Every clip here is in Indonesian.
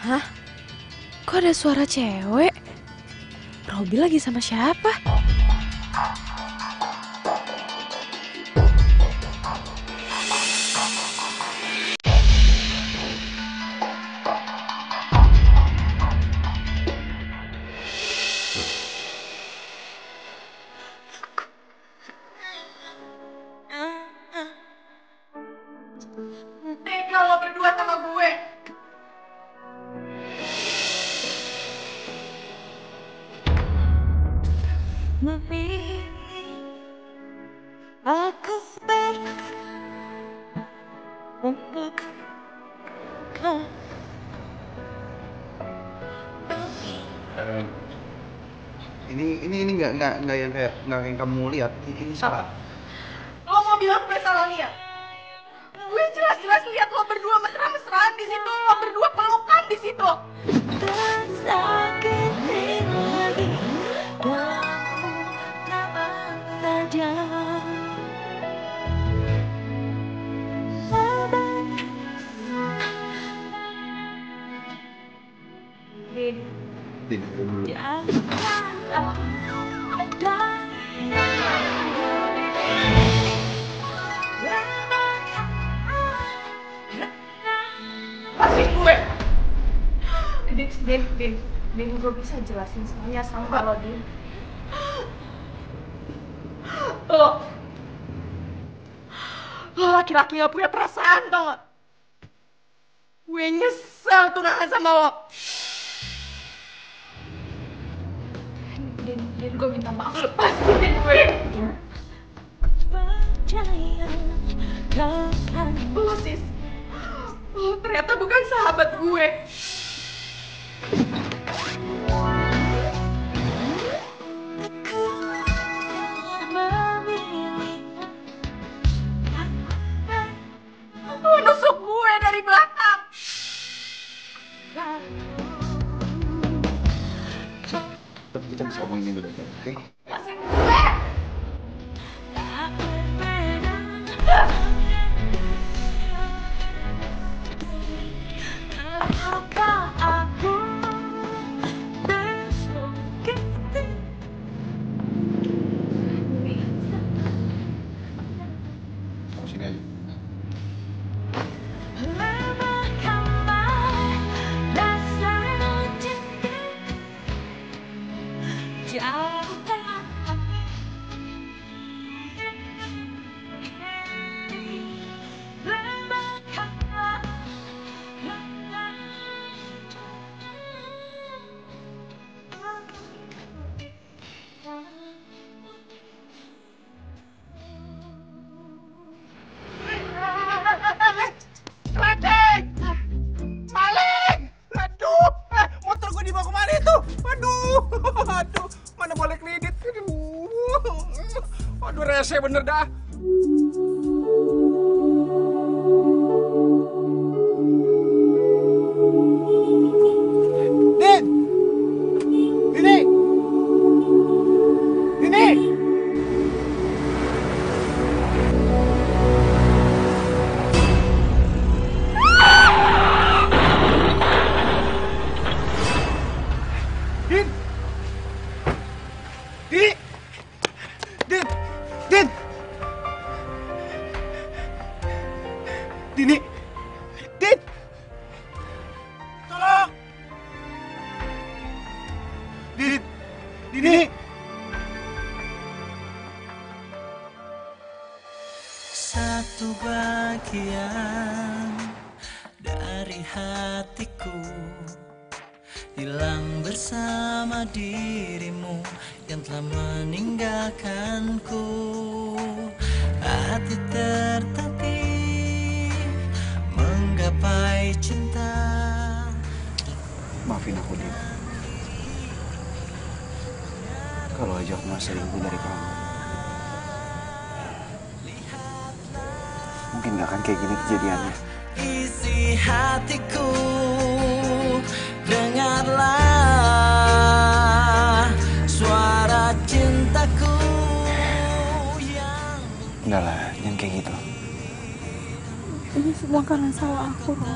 Hah? Kok ada suara cewek? Robi lagi sama siapa? Tega lo berdua sama gue. Aku Ini nggak yang kamu lihat. Ini salah. Lo mau bilang gue salah lihat? Gue jelas-jelas lihat lo berdua mesra-mesraan di situ, lo berdua pelukan di situ. tersakiti lagi dalamku nama saja. Lepasin gue. Din, gue bisa jelasin semuanya sama lo, Din. Lo laki-laki gak punya perasaan, tau gak? Gue nyesel tunangan sama lo. Din, gue minta maaf, lepasin gue. Percaya kau Lo sis, lo ternyata bukan sahabat gue. Lo nusuk gue dari belakang. Kita bisa ngomongin dulu, oke? Lepasin gue. Apakah aku tersakiti? Kamu sini aja. Lemahkanlah rasa cinta, jauhkan lemahkanlah Keledek! Maling! Aduh! Motor gue dibawa kemana itu? Aduh! Mana boleh kredit? Aduh, rese bener dah. Din! Dini! Dini! Din! Dini! Din! Din! Dini! Din! Tolong! Din! Dini! Satu bagian dari hatiku hilang bersama dirimu yang telah meninggalkanku. Hati tertatih menggapai cinta. Maafin aku, Din. Kalau aja aku nggak selingkuh dari kamu, mungkin nggak akan kayak gini kejadiannya. Isi hatiku, dengarlah suara cintaku yang Enggak lah, jangan kayak gitu. Semua karena salah aku, Rob.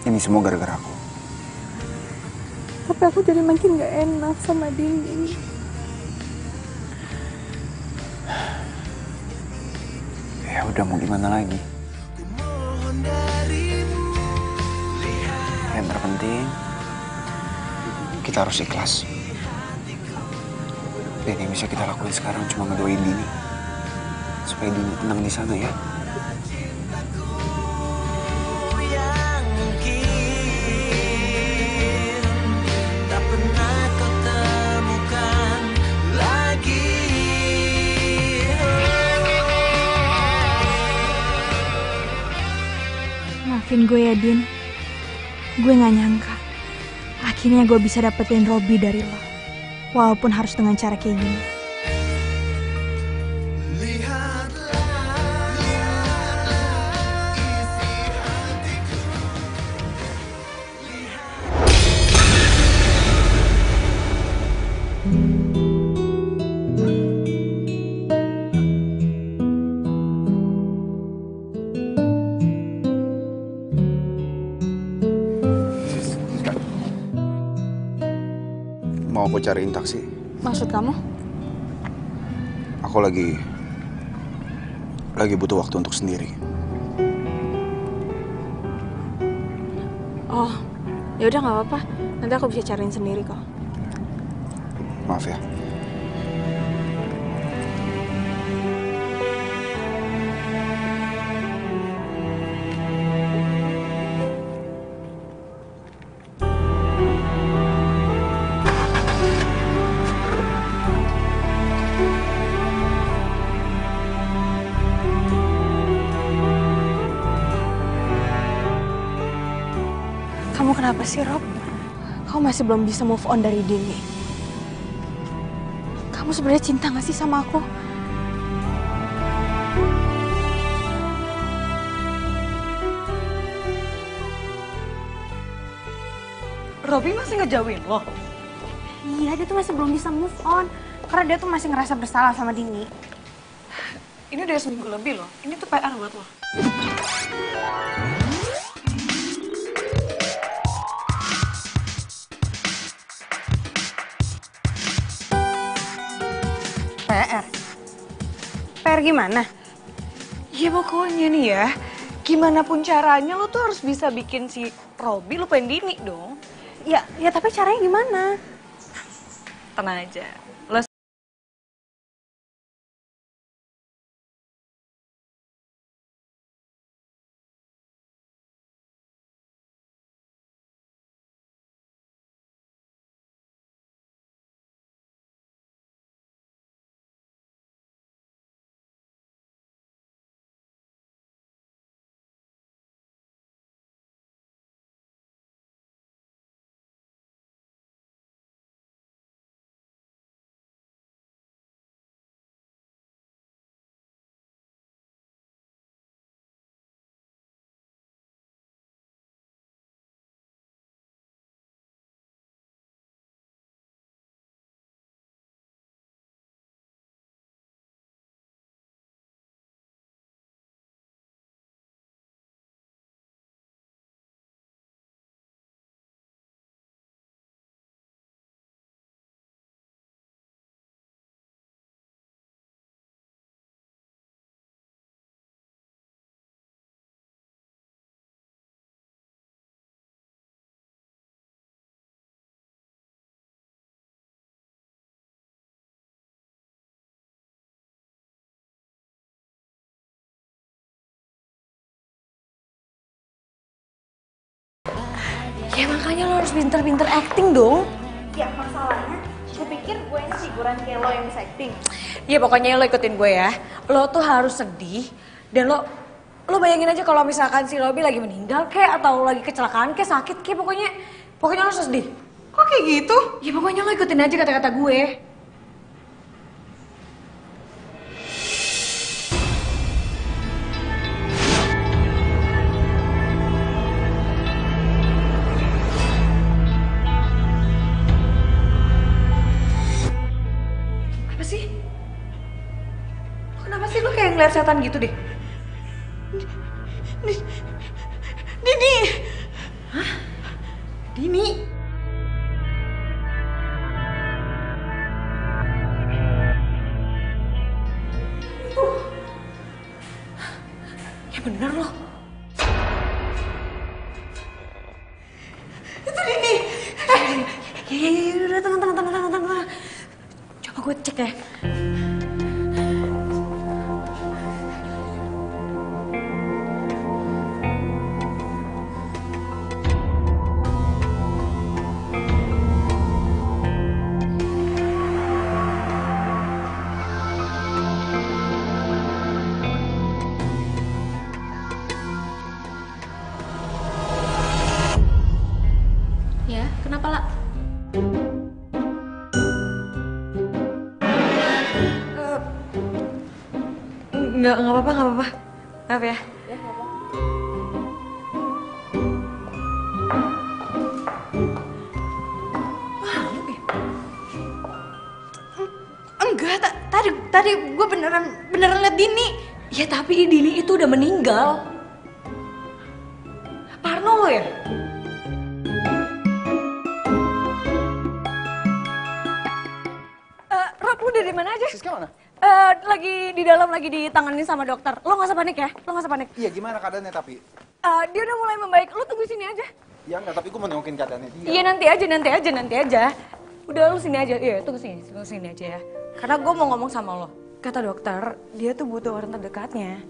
Ini semua gara-gara aku. Tapi aku jadi makin gak enak sama Dini. Ya udah, mau gimana lagi? Yang terpenting kita harus ikhlas. Dan yang bisa kita lakuin sekarang cuma ngedoain Dini supaya Dini tenang di sana ya. Maafin gue ya, Din. Gue gak nyangka akhirnya gue bisa dapetin Robby dari lo. Walaupun harus dengan cara kayak gini. Mau aku cariin taksi? Maksud kamu? Aku lagi butuh waktu untuk sendiri. Oh, ya udah nggak apa-apa. Nanti aku bisa cariin sendiri kok. Maaf ya. Kamu kenapa sih, Rob? Kamu masih belum bisa move on dari Dini. Kamu sebenarnya cinta gak sih sama aku? Robby masih ngejauhin lo? Iya, dia tuh masih belum bisa move on. Karena dia tuh masih ngerasa bersalah sama Dini. Ini udah seminggu lebih loh. Ini tuh PR buat lo. PR? PR gimana? Ya pokoknya nih ya, gimana pun caranya lo tuh harus bisa bikin si Robby lupain Dini dong. Ya tapi caranya gimana? Tenang aja. Lo Ya makanya lo harus pinter-pinter acting dong. Ya masalahnya, gue pikir gue ini figuran kayak lo yang bisa acting. Ya pokoknya lo ikutin gue ya. Lo tuh harus sedih dan lo bayangin aja kalau misalkan si Robby lagi meninggal kayak atau lagi kecelakaan kayak sakit kayak pokoknya lo sedih. Kok kayak gitu? Ya pokoknya lo ikutin aja kata-kata gue. ngeliat setan gitu deh. Dini. Hah? Dini. Ya bener loh. Itu Dini. Ya, udah tenang. Coba gue cek ya. Ya, kenapa lah? Nggak apa-apa. Maaf ya. Enggak, tadi gue beneran liat Dini. Ya tapi Dini itu udah meninggal. Parno lo ya? Rob, lu dari mana aja? Siska mana? Lagi di dalam, lagi ditanganin sama dokter. Lo nggak usah panik ya, lo nggak usah panik. Iya, gimana keadaannya tapi? Dia udah mulai membaik, lo tunggu sini aja. Ya enggak, tapi gue mau nengokin keadaannya dia. Iya nanti aja. Udah lu sini aja, iya tunggu sini aja ya. Karena gue mau ngomong sama lo. Kata dokter, dia tuh butuh orang terdekatnya.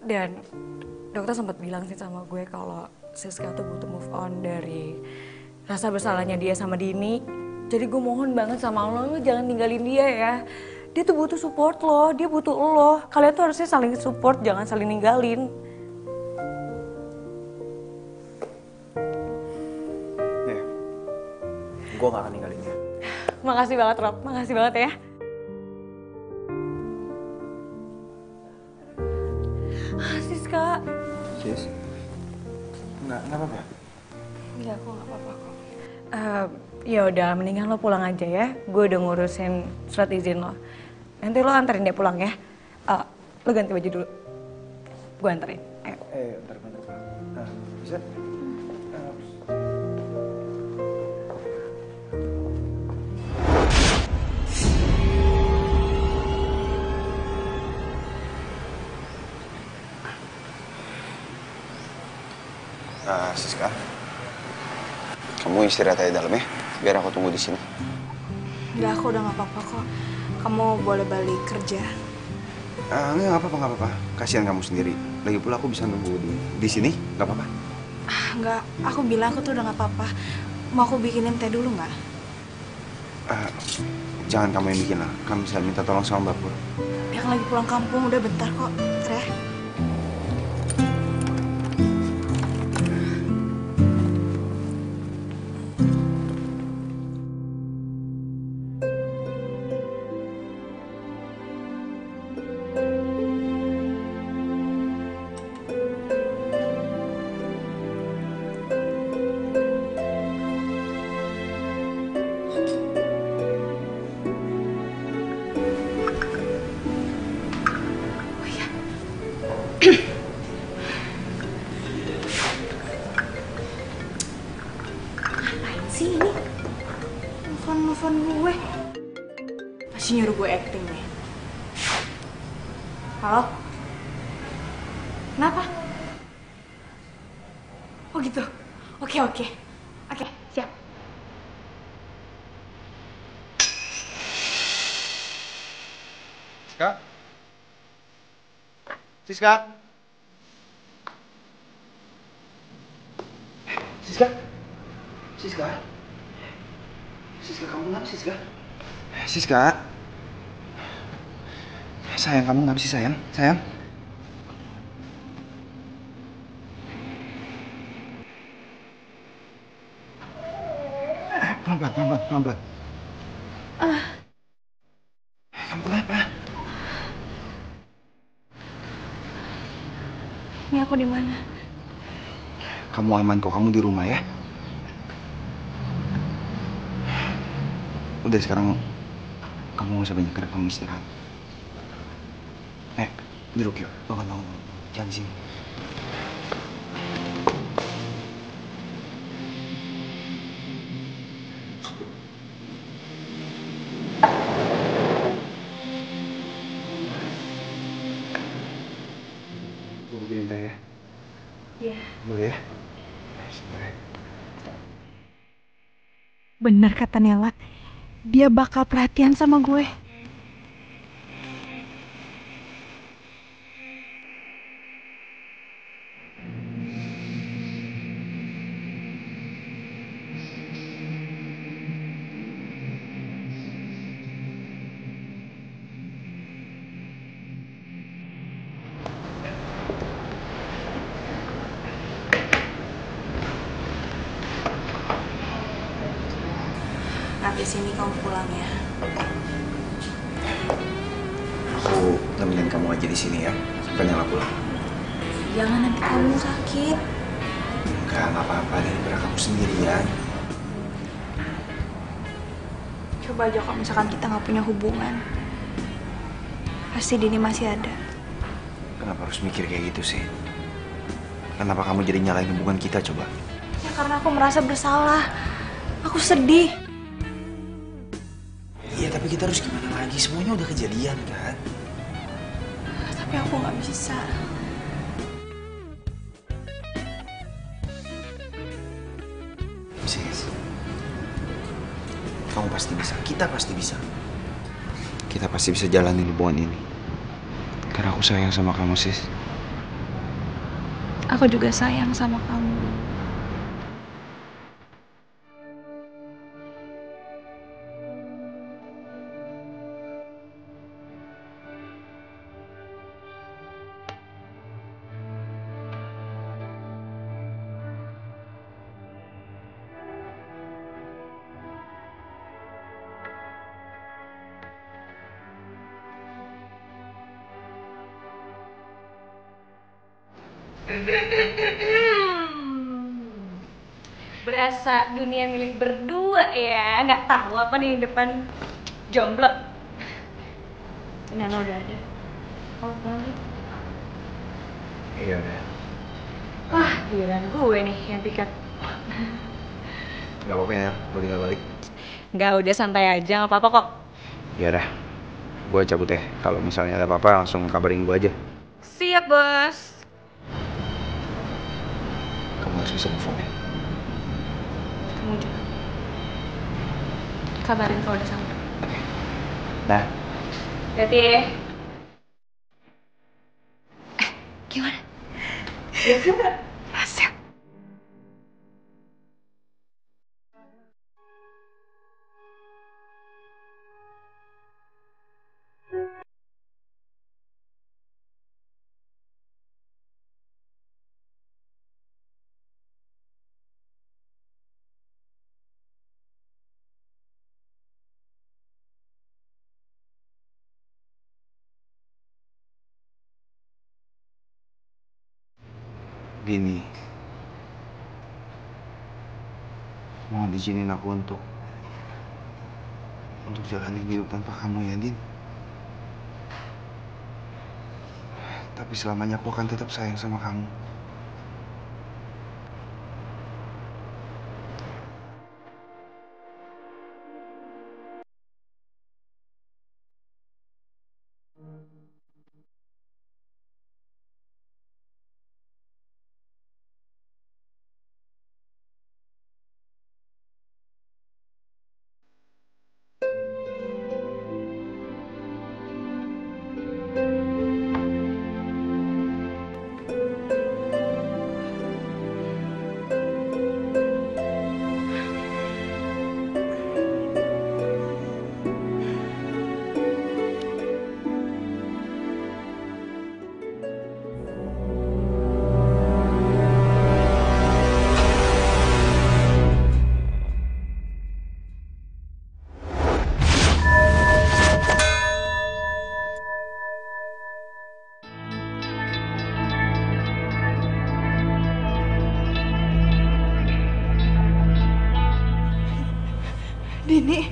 Dan dokter sempat bilang sih sama gue kalau Siska tuh butuh move on dari rasa bersalahnya dia sama Dini. Jadi gue mohon banget sama lo jangan ninggalin dia ya. Dia tuh butuh support lo, dia butuh lo. Kalian tuh harusnya saling support, jangan saling ninggalin. Nih, gue gak akan ninggalin dia. Makasih banget Rob, makasih banget ya. Siska. Sis? Enggak apa-apa. Iya, aku gak apa-apa kok. Ya udah, mendingan lo pulang aja ya. Gue udah ngurusin surat izin lo. Nanti lo anterin dia pulang ya. Lo ganti baju dulu. Gue anterin. Ayo. Bentar. Bisa? Siska, kamu istirahat aja dalam ya, biar aku tunggu di sini. Enggak, aku udah gak apa-apa kok. Kamu boleh balik kerja. Nggak apa-apa. Kasihan kamu sendiri. Lagi pula aku bisa nunggu di sini, nggak apa-apa. Enggak, aku bilang aku tuh udah gak apa-apa. Mau aku bikinin teh dulu nggak? Jangan kamu yang bikin lah. Kamu bisa minta tolong sama Mbak Pur. Yang lagi pulang kampung, udah bentar kok. Bentar ya. Ngapain sih ini? Nelfon gue. Masih nyuruh gue acting nih. Halo? Kenapa? Oh gitu? Oke, siap. Siska? Siska, kamu ngapa Siska? Siska? Sayang, kamu ngapa sih sayang? Pelan-pelan. Kamu kenapa? Ini aku di mana? Kamu aman kok, kamu di rumah ya? Udah sekarang kamu gak usah banyak gerak, kamu istirahat. Duduk yuk, bangun. Jangan di sini. Gue bikinin teh ya. Iya. Boleh ya? Sebentar. Bener kata Nela, dia bakal perhatian sama gue. Habis ini kamu pulang ya. Aku nemenin kamu aja di sini ya, sampai Nela pulang. Jangan nanti kamu sakit. Enggak apa-apa, daripada kamu sendirian. Coba aja kalau misalkan kita nggak punya hubungan, pasti Dini masih ada. Kenapa harus mikir kayak gitu sih? Kenapa kamu jadi nyalain hubungan kita coba? Ya karena aku merasa bersalah. Aku sedih. Iya, tapi kita harus gimana lagi? Semuanya udah kejadian kan? Tapi aku nggak bisa. Sis, kamu pasti bisa. Kita pasti bisa. Kita pasti bisa jalanin hubungan ini. Karena aku sayang sama kamu, Sis. Aku juga sayang sama kamu. Berasa dunia milik berdua ya. Nggak tahu apa nih di depan jomblo. Nana udah ada. Oh, balik. Iya udah. Wah, giliran gue nih yang pikat. Gak apa-apa ya, boleh tinggal balik. Nggak, udah santai aja, nggak apa-apa kok. Ya udah, gue cabut ya. Kalau misalnya ada apa-apa langsung kabarin gue aja. Siap, Bos. Kamu harus bisa move on ya. Kamu juga. Kabarin kalau udah sampai. Nah, Hati ya. Gimana? Hasil. Dini, mohon izinin aku untuk jalanin hidup tanpa kamu ya, Din. Tapi selamanya aku akan tetap sayang sama kamu. Dini.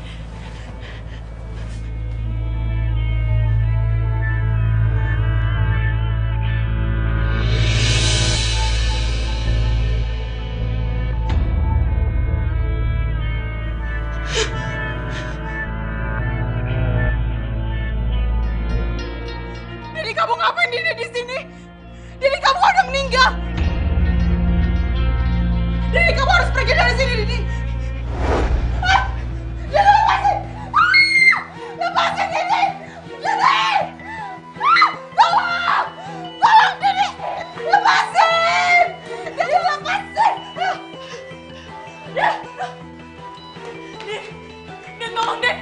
tolong, Den.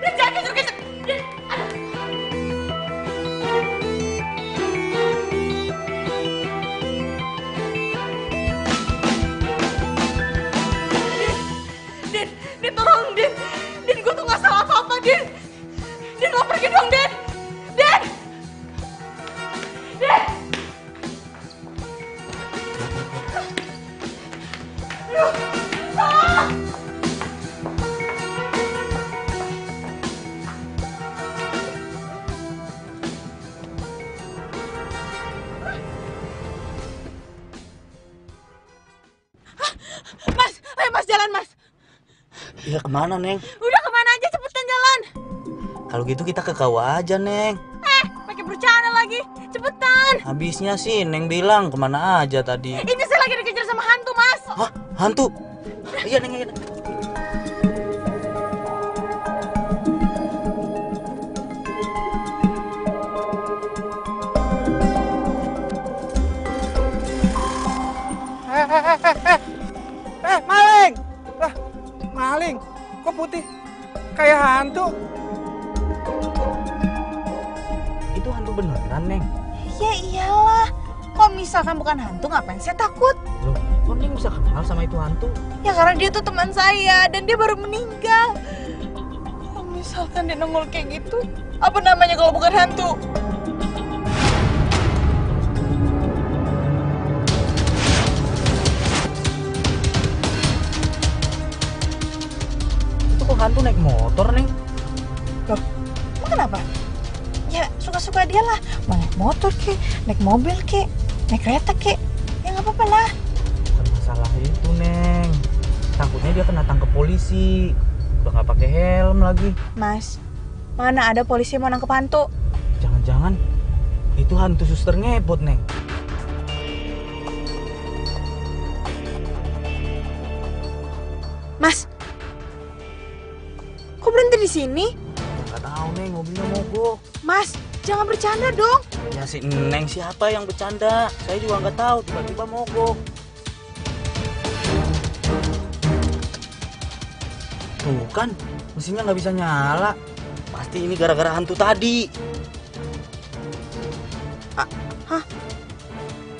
Den, jangan kejar-kejar. Den, aduh. Den, tolong, Den. Den, gue tuh gak salah apa-apa, Den. Den, lo pergi dong, Den. Den. Den. Aduh. Ah. Mas, ayo Mas jalan, Mas. Iya kemana, Neng? Udah kemana aja, cepetan jalan. Kalau gitu kita ke kawah aja, Neng. Pakai bercanda lagi, cepetan. Habisnya sih Neng bilang kemana aja tadi. Ini saya lagi dikejar sama hantu, Mas. Hah? Hantu? Iya, Neng. Iya. Maling! Lah, maling? Kok putih? Kayak hantu. Itu hantu beneran, Neng. Ya iyalah. Kalau misalkan bukan hantu, ngapain saya takut? Loh, kok Neng bisa kenal sama itu hantu? Ya karena dia tuh teman saya dan dia baru meninggal. Kalau misalkan dia nongol kayak gitu, apa namanya kalau bukan hantu? Itu kok hantu naik motor, Neng? Loh, emang kenapa? Ya suka-suka dia lah. Mau naik motor kek, naik mobil kek, naik kereta kek. Ya nggak apa-apa lah. Bukan masalah itu, Neng. Takutnya dia kena tangkep polisi. Udah nggak pakai helm lagi. Mas, mana ada polisi mau nangkep hantu? Jangan-jangan itu hantu suster ngebot, Neng. Mas, kok berhenti di sini? Nggak tahu, Neng, mobilnya mogok. Mas, jangan bercanda dong. Ya si Neng siapa yang bercanda? Saya juga nggak tahu, tiba-tiba mogok. Tuh kan, mesinnya nggak bisa nyala. Pasti ini gara-gara hantu tadi.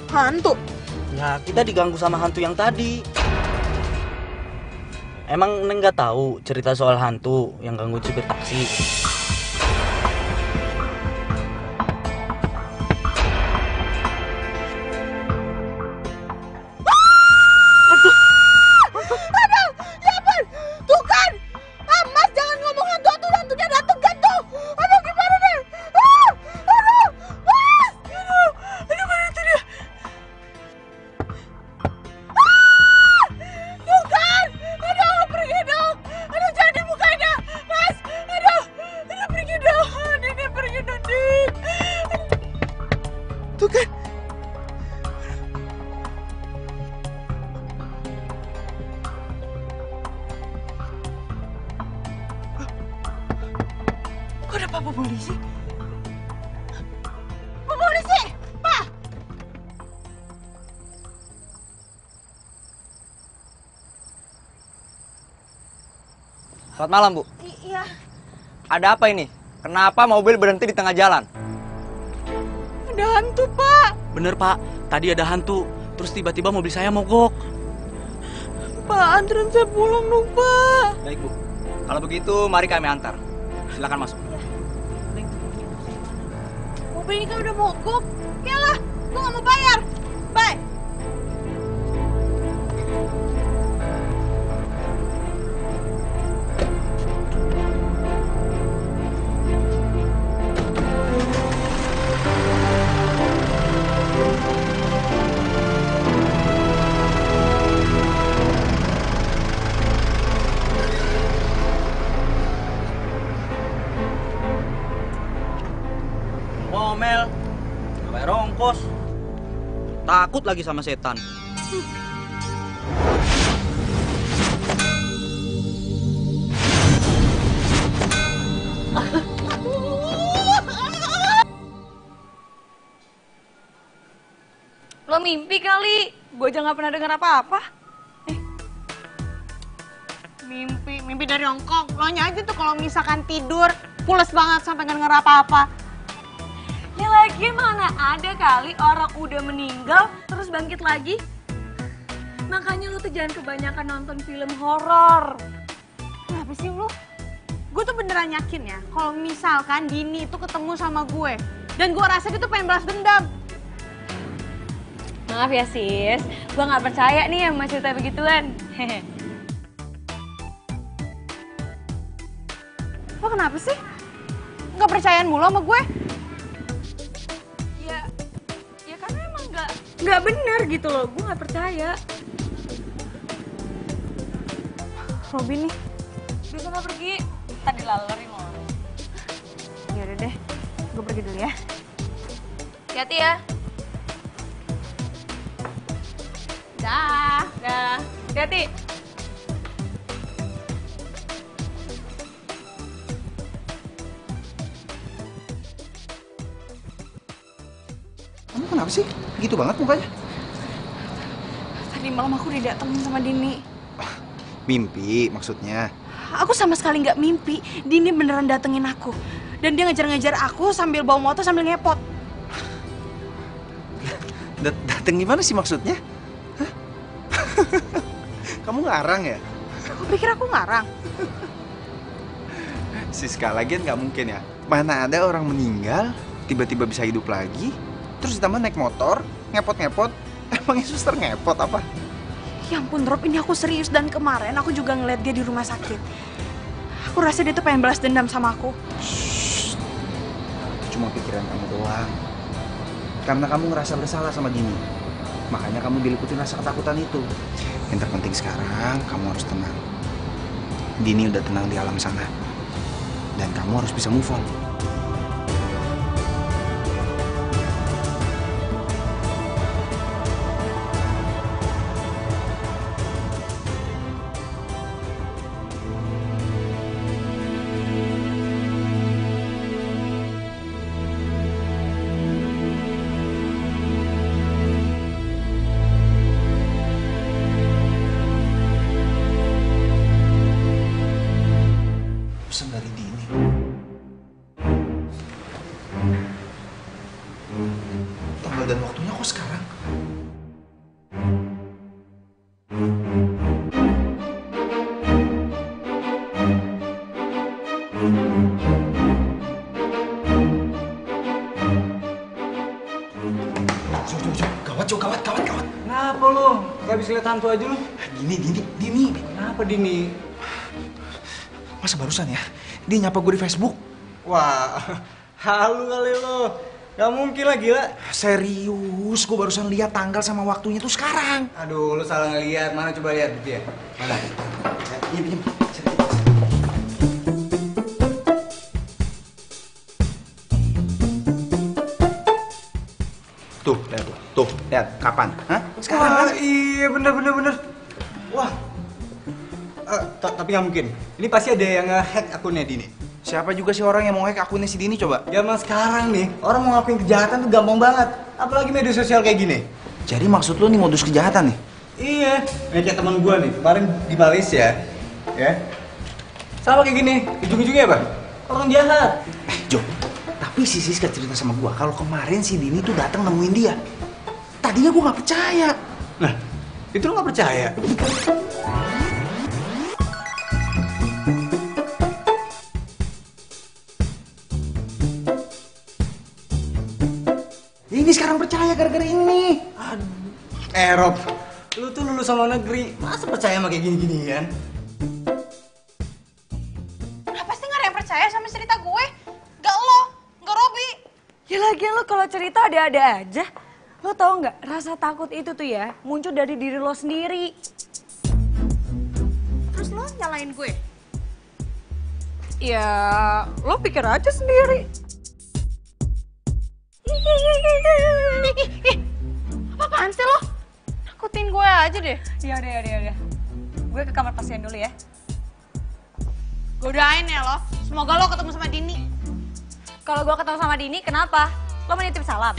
Hantu? Ya kita diganggu sama hantu yang tadi. Emang Neng nggak tahu cerita soal hantu yang ganggu supir taksi? Tuh kan! Mas jangan ngomong hantu-hantu, hantunya dateng kan tuh! Aduh gimana nih? Aduh! Mas! Aduh mana itu dia? Tuh kan! Aduh pergi dong! Aduh jangan dibukain ya! Mas! Aduh pergi dong! Dini pergi dong, Dik! Tuh kan! Kok ada Pak polisi? Pak polisi! Pak! Selamat malam, Bu. Iya. Ada apa ini? Kenapa mobil berhenti di tengah jalan? Ada hantu, Pak! Bener Pak, tadi ada hantu. Terus tiba-tiba mobil saya mogok. Pak, anterin saya pulang dong, Pak! Baik, Bu. Kalau begitu, mari kami antar. Silakan masuk. Mobil ini kan udah mogok. Yalah, gua nggak mau bayar. Bye. Ngomel, nggak bayar ongkos. Takut lagi sama setan. Lo mimpi kali, gue aja gak pernah dengar apa-apa. Mimpi dari Hongkong. Lo nya aja tuh kalau misalkan tidur pules banget sampai nggak denger apa-apa. Ya lagi mana ada kali orang udah meninggal terus bangkit lagi. Makanya lu tuh jangan kebanyakan nonton film horor. Kenapa sih lu? Gue tuh beneran yakin ya kalau misalkan Dini itu ketemu sama gue dan gue rasa dia tuh pengen balas dendam. Maaf ya sis, gue nggak percaya nih sama cerita begituan. Lo kenapa sih? Nggak percayaan mulu sama gue? Ya karena emang nggak bener gitu loh, gue nggak percaya. Robin nih. Bisa nggak pergi? Tadi lalerin loh. Yaudah deh, gue pergi dulu ya. Hati-hati ya. Dah. Dah, hati-hati. Kamu kenapa sih? Gitu banget mukanya. Tadi malam aku didatengin sama Dini. Mimpi maksudnya. Aku sama sekali nggak mimpi. Dini beneran datengin aku. Dan dia ngejar-ngejar aku sambil bawa motor sambil ngepot. Dateng gimana sih maksudnya? Hah? Kamu ngarang ya? Aku pikir aku ngarang. Siska, lagian nggak mungkin ya. Mana ada orang meninggal, tiba-tiba bisa hidup lagi, terus ditambah naik motor, ngepot-ngepot. Emangnya suster ngepot apa? Ya ampun Rob, ini aku serius dan kemarin aku juga ngeliat dia di rumah sakit. Aku rasa dia tuh pengen balas dendam sama aku. Shh. Cuma pikiran kamu doang. Karena kamu ngerasa bersalah sama Dini. Makanya kamu diliputi rasa ketakutan itu. Yang terpenting sekarang, kamu harus tenang. Dini udah tenang di alam sana. Dan kamu harus bisa move on. Pesan dari Dini. Tanggal dan waktunya kok sekarang? Gawat. Kenapa lo? Gak bisa lihat hantu aja lo? Dini. Kenapa Dini? Masa barusan ya? Dia nyapa gue di Facebook. Wah, halu kali lo. Gak mungkin lah, gila. Serius, gue barusan lihat tanggal sama waktunya tuh sekarang. Aduh, lo salah ngeliat. Mana coba lihat gitu ya? Mana? Pinjem. Tuh, lihat. Kapan? Hah? Sekarang Wah, kan? iya bener. Wah, tapi nggak mungkin. Ini pasti ada yang nge-hack akunnya Dini. Siapa juga sih orang yang mau hack akunnya si Dini coba? Zaman sekarang nih, orang mau ngelakuin kejahatan tuh gampang banget. Apalagi media sosial kayak gini. Jadi maksud lu nih modus kejahatan nih? Iya, kayak teman gue nih, kemarin di Malaysia, ya. Sama kayak gini, ujung-ujungnya apa? Orang jahat. Jo, tapi si Siska cerita sama gua kalau kemarin si Dini tuh datang nemuin dia. Tadinya gua nggak percaya. Nah, itu lo nggak percaya? Ini sekarang percaya gara-gara ini. Aduh. Rob, lu tuh lulus sama negeri, masa percaya sama kayak gini-ginian? Kenapa sih nggak ada yang percaya sama cerita gue? Gak lo, gak Robi. Ya lagian lo kalau cerita ada-ada aja. Lo tau nggak rasa takut itu tuh ya muncul dari diri lo sendiri. Terus lo nyalain gue? Ya lo pikir aja sendiri. Apaan sih lo? Takutin gue aja deh. Yaudah. Gue ke kamar pasien dulu ya. Godain ya lo. Semoga lo ketemu sama Dini. Kalau gue ketemu sama Dini, kenapa? Lo mau nitip salam?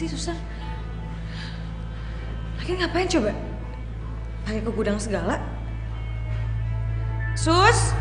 sih, suster? Lagi ngapain coba? Pakai ke gudang segala? Sus!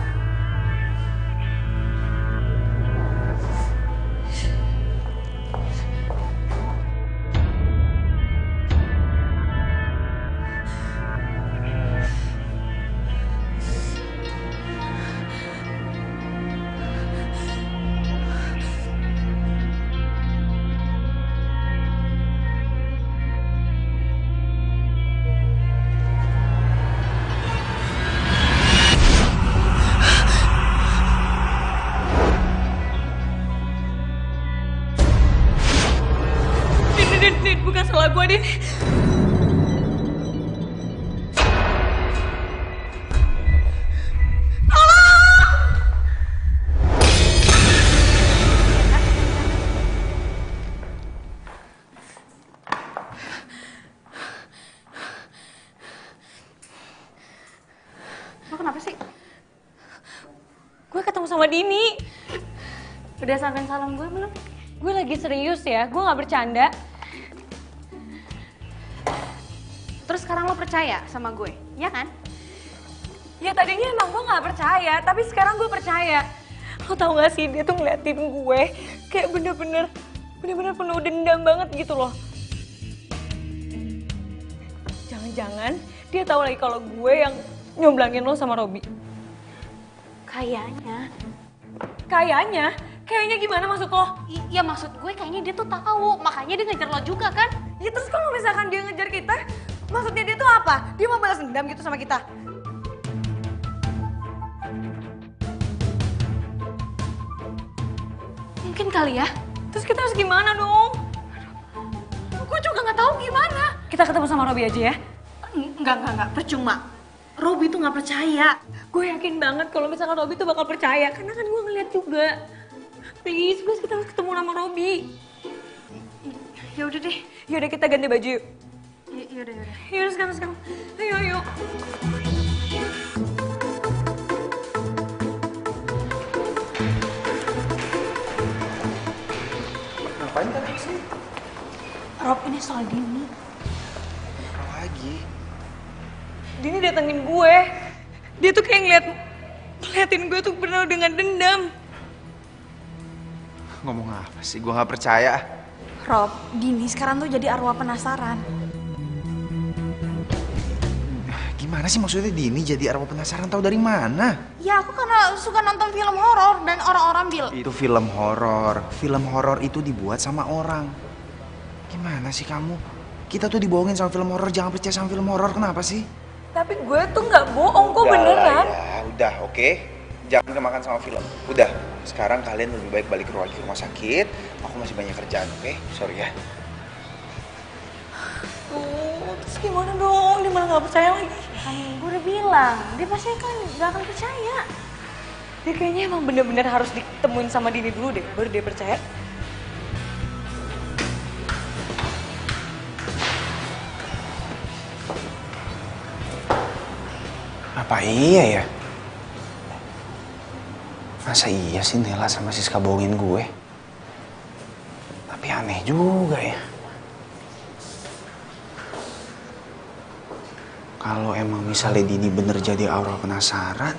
Din, bukan salah gue, Din. Lo kenapa sih? Gue ketemu sama Dini. Udah sampein salam gue belum? Gue lagi serius ya, gue gak bercanda. Terus sekarang lo percaya sama gue, ya kan? Ya tadinya emang gue gak percaya, tapi sekarang gue percaya. Lo tau gak sih, dia tuh ngeliatin gue kayak bener-bener penuh dendam banget gitu loh. Jangan-jangan dia tahu lagi kalau gue yang nyomblangin lo sama Robi. Kayaknya. Kayaknya gimana maksud lo? Ya maksud gue kayaknya dia tuh tahu, makanya dia ngejar lo juga kan? Ya terus kalau misalkan dia ngejar kita, maksudnya dia tuh apa? Dia mau balas dendam gitu sama kita? Mungkin kali ya. Terus kita harus gimana dong? Gue juga nggak tahu gimana. Kita ketemu sama Robi aja ya? Enggak, percuma. Robi tuh nggak percaya. Gue yakin banget kalau misalkan Robi tuh bakal percaya, karena kan gue ngeliat juga. Please, kita harus ketemu sama Robi. Ya udah deh. Yaudah kita ganti baju yuk. Yaudah. Yaudah sekarang. Ayo. Ngapain kalian sih? Rob, ini soal Dini. Apa lagi? Dini datengin gue. Dia tuh kayak ngeliatin gue tuh penuh dengan dendam. Ngomong apa sih? Gue gak percaya. Rob, Dini sekarang tuh jadi arwah penasaran. Gimana sih maksudnya Dini jadi arwah penasaran? Tahu dari mana? Ya aku karena suka nonton film horor dan orang-orang bilang. Itu film horor. Film horor itu dibuat sama orang. Gimana sih kamu? Kita tuh dibohongin sama film horor. Jangan percaya sama film horor. Kenapa sih? Tapi gue tuh nggak bohong kok, beneran. Ya, udah, oke. Jangan kemakan sama film. Udah, sekarang kalian lebih baik balik ke rumah sakit. Aku masih banyak kerjaan, oke? Sorry ya. Terus gimana dong? Dia malah nggak percaya lagi. Kan gue udah bilang, dia pasti kan gak akan percaya. Dia kayaknya emang bener-bener harus ditemuin sama Dini dulu deh, baru dia percaya. Apa iya ya? Masa iya sih Nela sama Siska bohongin gue? Tapi aneh juga ya. Kalau emang misalnya Dini bener jadi aura penasaran,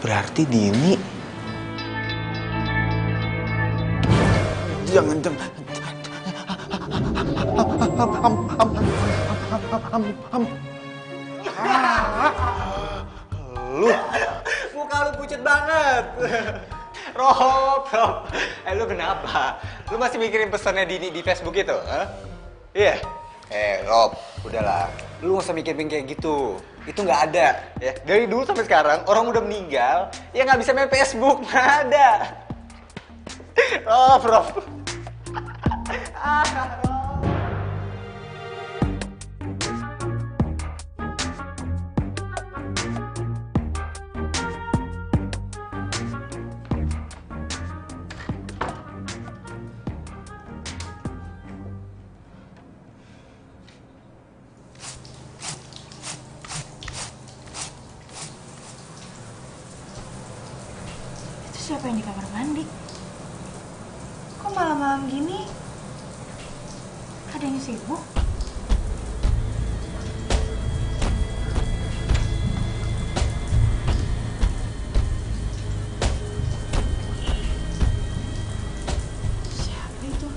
berarti Dini... Jangan. Lu muka lu pucet banget. Rob. Lu kenapa? Lu masih mikirin pesannya Dini di Facebook itu? Iya. Rob, udahlah. Lu gak usah mikirin kayak gitu. Itu nggak ada. Ya. Dari dulu sampai sekarang orang udah meninggal, ya nggak bisa main Facebook, nggak ada. Rob. Siapa yang di kamar mandi? Kok malam-malam gini? Ada yang sibuk? Siapa itu?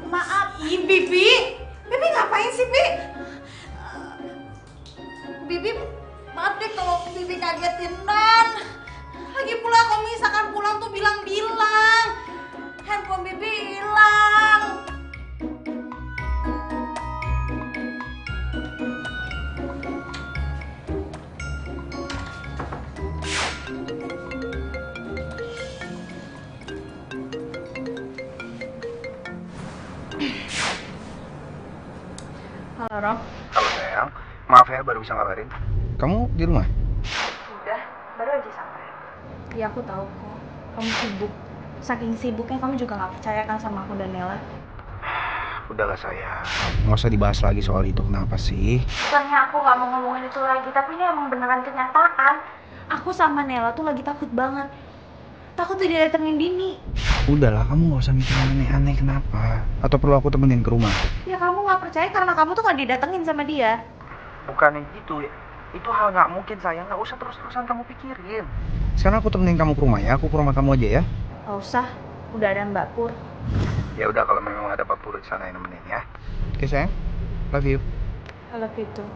Maaf, Bibi. Bibi ngapain sih, Bi? Bibi, maaf deh kalau Bibi kagetin Non. Lagi pula kalau misalkan pulang tuh bilang-bilang. Handphone Bibi hilang. Halo, Rob. Halo sayang, maaf ya baru bisa ngabarin. Kamu di rumah? Udah, baru aja sampai. Iya, aku tahu kok. Kamu sibuk. Saking sibuknya kamu juga nggak percaya kan sama aku dan Nela. Udahlah sayang, nggak usah dibahas lagi soal itu. Kenapa sih? Bukannya aku nggak mau ngomongin itu lagi, tapi ini emang beneran kenyataan. Aku sama Nela tuh lagi takut banget. Takut tidak datengin Dini. Udahlah, kamu nggak usah mikir aneh-aneh. Kenapa? Atau perlu aku temenin ke rumah? Ya kamu nggak percaya karena kamu tuh nggak didatengin sama dia. Bukannya gitu ya. Itu hal nggak mungkin sayang. Nggak usah terus-terusan kamu pikirin. Sekarang aku temenin kamu ke rumah ya. Aku ke rumah kamu aja ya. Nggak usah, udah ada Mbak Pur. Ya udah, kalau memang ada Pak Pur di sana yang nemenin ya. Oke sayang, love you. I love you too.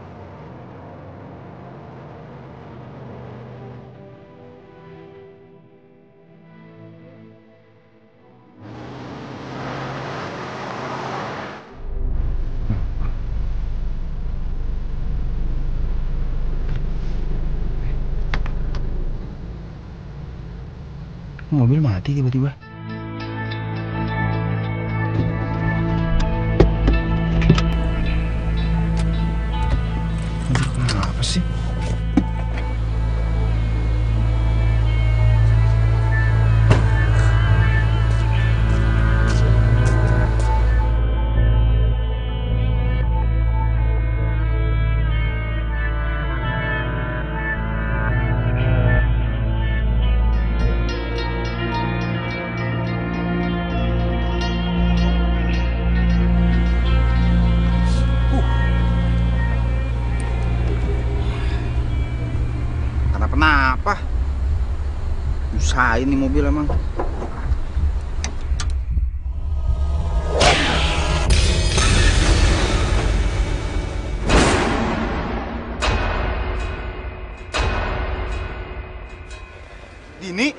Mobil mati tiba-tiba. Aduh, kenapa sih? Kenapa? Usahain nih mobil emang. Dini?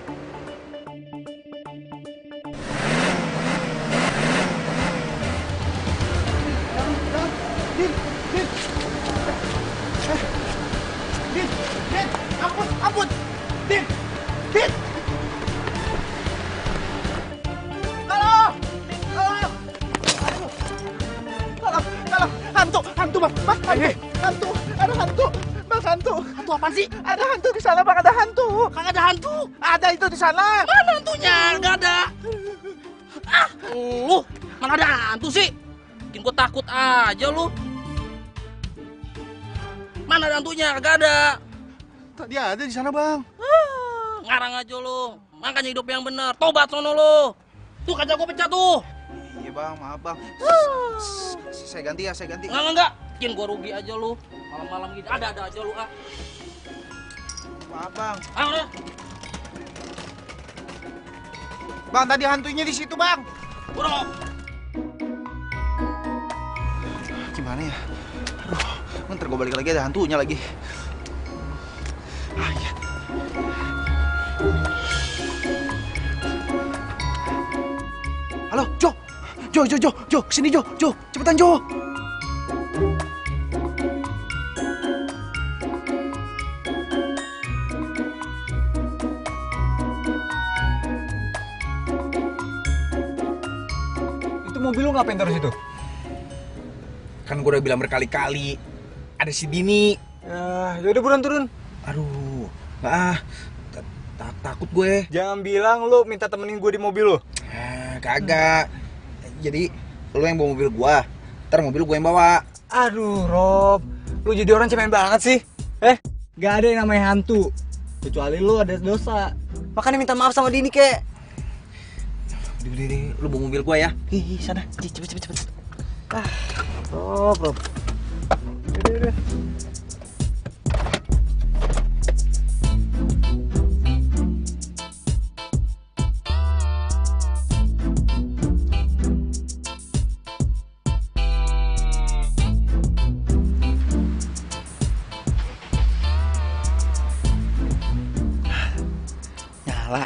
Ampun! Din! Halo! Hantu, Bang! Hantu! Ada hantu! Bang, hantu! Hantu apaan sih? Ada hantu di sana, Bang, ada hantu! Kagak ada hantu! Ada itu di sana! Mana hantunya? Gak ada. Lu mana ada hantu sih? Bikin gua takut aja lu. Mana ada hantunya? Gak ada. Tadi ada di sana, Bang. Ngarang aja lu. Makanya hidup yang bener. Tobat sono lu. Tuh kaca gua pecah tuh. Iya, Bang, maaf, Bang. Saya ganti ya, saya ganti. Enggak. Bikin gua rugi aja lu. Malam-malam gini ada aja lu, ah. Maaf, Bang. Udah. Bang, tadi hantunya di situ, Bang. Bro. Gimana ya? Aduh, ntar gue balik lagi ada hantunya lagi. Ah, iya. Halo, Jo, kesini Jo, cepetan Jo. mobil lu ngapain terus itu? Kan gue udah bilang berkali-kali, ada si Dini. Yaudah buruan turun. Aduh, takut gue. Jangan bilang lu minta temenin gue di mobil lu. Kagak. Jadi lu yang bawa mobil gue, ntar mobil gue yang bawa. Aduh Rob, lu jadi orang cemen banget sih. Gak ada yang namanya hantu, kecuali lu ada dosa. Makanya minta maaf sama Dini kek. Udah, lu bawa mobil gue ya. Sana, cepet. Rob. Udah. Nyala.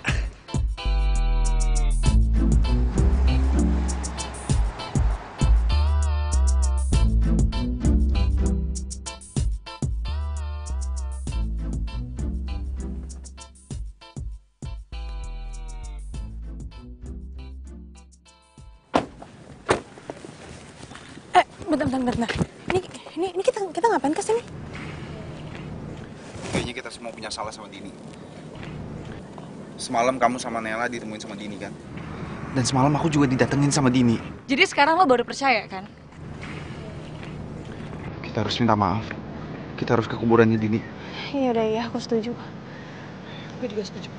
Bentar. Ini kita ngapain kesini? Kayaknya kita semua punya salah sama Dini. Semalam kamu sama Nela ditemuin sama Dini kan? Dan semalam aku juga didatengin sama Dini. Jadi sekarang lo baru percaya kan? Kita harus minta maaf. Kita harus ke kuburannya Dini. Iya udah ya, aku setuju. Gue juga setuju.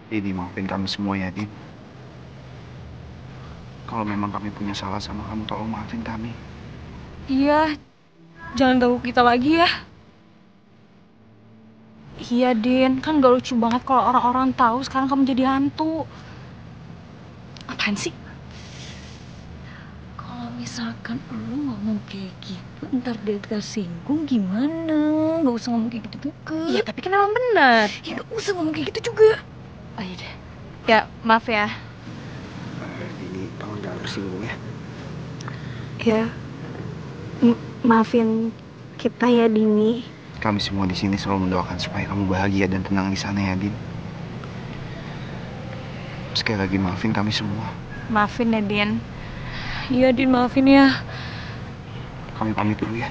Dini, maafin kami semua ya, Din. Kalau memang kami punya salah sama kamu, tolong maafin kami. Iya, jangan ganggu kita lagi ya. Iya, Din. Kan gak lucu banget kalau orang-orang tahu sekarang kamu jadi hantu. Apaan sih? Kalau misalkan lu ngomong kayak gitu, ntar dia tersinggung gimana? Gak usah ngomong kayak gitu juga. Iya, tapi kan emang benar. Ya gak usah ngomong kayak gitu juga. Oh iya deh. Ya, maaf ya. Dini, tolong jangan tersinggung ya. Ya, maafin kita ya, Dini. Kami semua di sini selalu mendoakan supaya kamu bahagia dan tenang di sana ya, Din. Sekali lagi maafin kami semua. Maafin ya, Din. Iya, Din, maafin ya. Kami pamit dulu ya.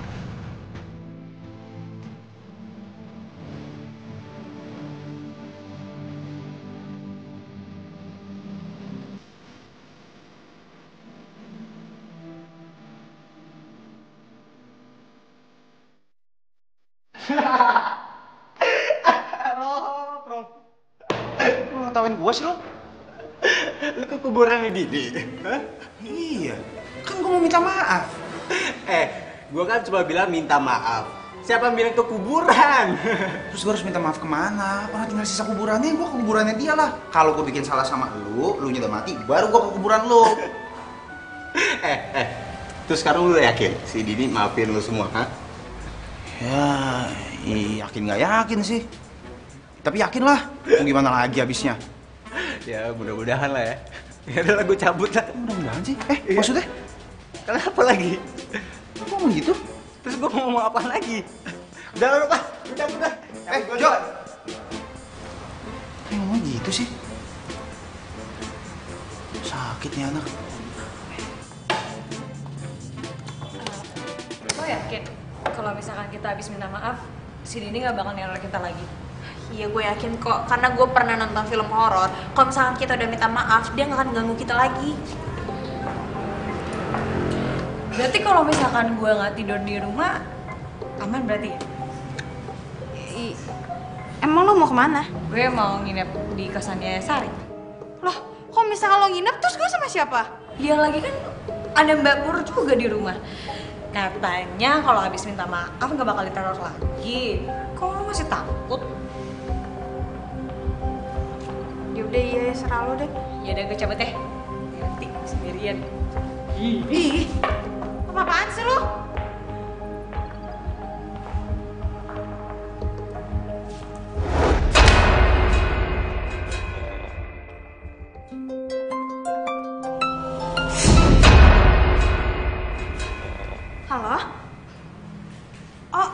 Lu ngetawain gua sih lo? Lu ke kuburannya Dini? Hah? Iya, kan gue mau minta maaf. Gua kan cuma bilang minta maaf. Siapa yang bilang ke kuburan? Terus gue harus minta maaf kemana? Orang tinggal sisa kuburannya, gue ke kuburannya dia lah. Kalau gue bikin salah sama lu nya udah mati, baru gue ke kuburan lu. Terus sekarang lu udah yakin si Dini maafin lu semua, ha? Ya, yakin nggak yakin sih. Tapi yakin lah, mau gimana lagi abisnya. Ya mudah-mudahan lah ya. Ya udah lah, gue cabut lah. Mudah-mudahan sih. Maksudnya? Kenapa lagi? Kok ngomong gitu? Terus gue mau ngomong apa lagi? Udah lah, Pak. Gue cabut lah. Jo! Kok ngomong gitu sih? Sakit nih anak. Lo yakin kalau misalkan kita habis minta maaf, si Dini gak bakal neror kita lagi? Iya, gue yakin kok, karena gue pernah nonton film horor. Kalau misalkan kita udah minta maaf, dia nggak akan ganggu kita lagi. Berarti kalau misalkan gue nggak tidur di rumah, aman berarti ya? Emang lo mau kemana? Gue mau nginep di kosannya Sari. Loh, kok misalnya lo nginep terus gue sama siapa? Dia lagi kan ada Mbak Pur juga di rumah. Katanya kalau habis minta maaf nggak bakal diteror lagi. Kok lo masih takut? Ya udah iya, serah lo deh. Ya udah gue cabut deh. Nanti sendirian. Ih, apa-apaan sih lo? Halo? Oh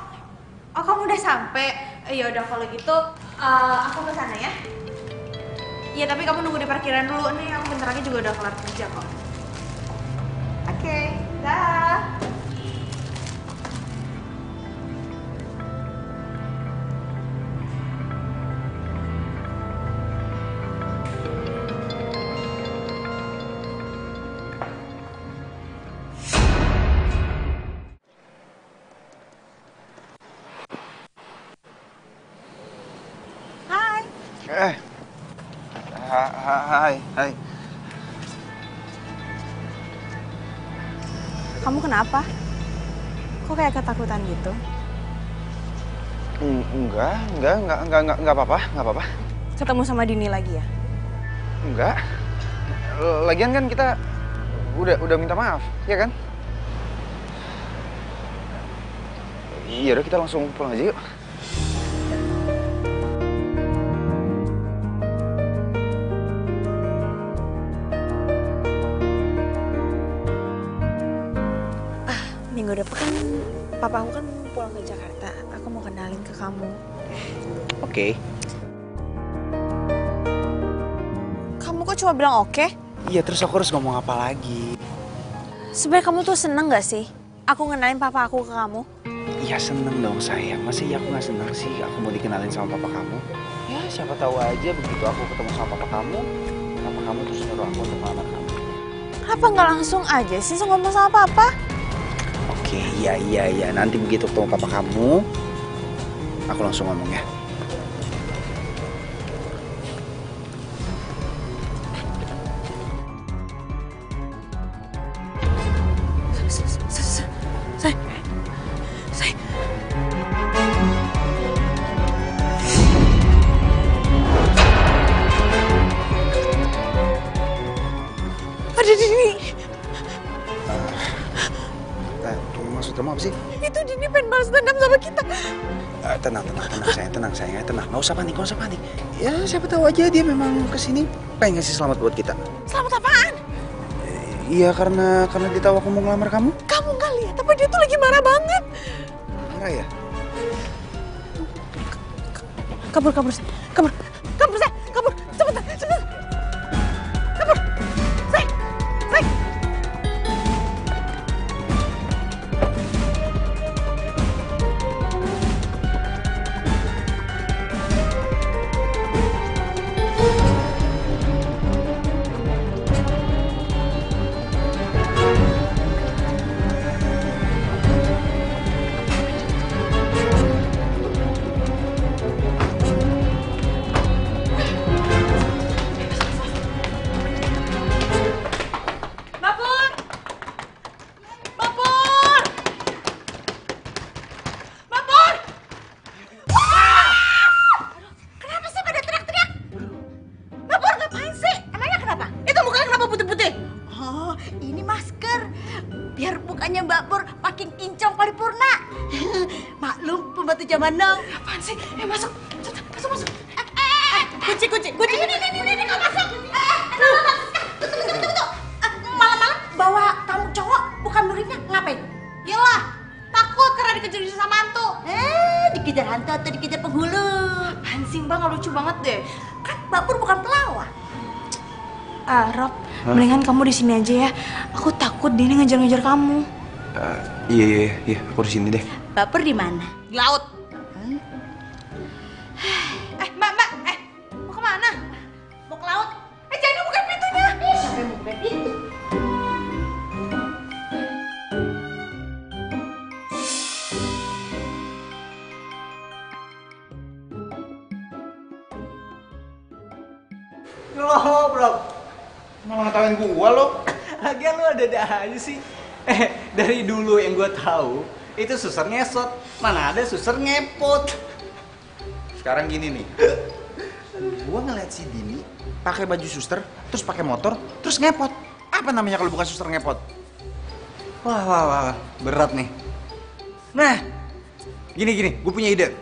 kamu udah sampai? Ya udah kalau gitu aku ke sana ya. Iya tapi kamu nunggu di parkiran dulu nih, aku bentar lagi juga udah kelar kerja kok. Oke, dah. Hai. Hai. Kamu kenapa? Kok kayak ketakutan gitu? Enggak apa-apa. Ketemu sama Dini lagi ya? Enggak. Lagian kan kita udah minta maaf, ya kan? Iya udah kita langsung pulang aja yuk. Minggu depan papa aku kan pulang ke Jakarta. Aku mau kenalin ke kamu. Oke. Kamu kok cuma bilang oke? Iya terus aku harus ngomong apa lagi? Sebenarnya kamu tuh seneng gak sih aku ngenalin papa aku ke kamu? Iya seneng dong sayang. Masa iya aku gak seneng sih aku mau dikenalin sama papa kamu? Ya siapa tahu aja begitu aku ketemu sama papa kamu terus nyuruh aku untuk melamar kamu. Kenapa nggak langsung aja sih ngomong sama papa? Oke, iya. Nanti begitu ketemu papa kamu, aku langsung ngomong ya. Say. Ada Dini. Maksud kamu apa sih? Itu Dini pengen balas dendam sama kita. Tenang sayang. Nggak usah panik. Ya siapa tahu aja dia memang kesini pengen ngasih selamat buat kita. Selamat apaan? Iya karena dia tahu aku mau ngelamar kamu. Kamu nggak lihat apa dia tuh lagi marah banget. Marah ya? Kabur, say. Kabur, cepetan. Kabur, say. Biar mukanya Mbak Pur makin kinclong paripurna. Maklum pembantu zaman now. Apaan sih? Masuk. Kunci. Ini kau masuk. Tunggu. Malam-malam bawa tamu cowok bukan muridnya ngapain? Yalah, takut karena dikejar sama hantu. Dikejar hantu atau dikejar penghulu? Apaan sih Mbak, nggak lucu banget deh. Kan Mbak Pur bukan pelawak. Rob, mendingan kamu di sini aja ya. Aku takut dia ngejar-ngejar kamu. Iya, aku di sini deh. Baper di mana? Di laut. Mbak, mau kemana? Mau ke laut? Jangan buka pintunya. Siapa yang mau buka pintu? salahin gua lo. Lagian lu ada aja sih. Dari dulu yang gua tahu itu suster ngesot, mana ada suster ngepot. Sekarang gini nih. Gua ngeliat si Dini pakai baju suster, terus pakai motor, terus ngepot. Apa namanya kalau bukan suster ngepot? Wah, berat nih. Nah, gini, gue punya ide.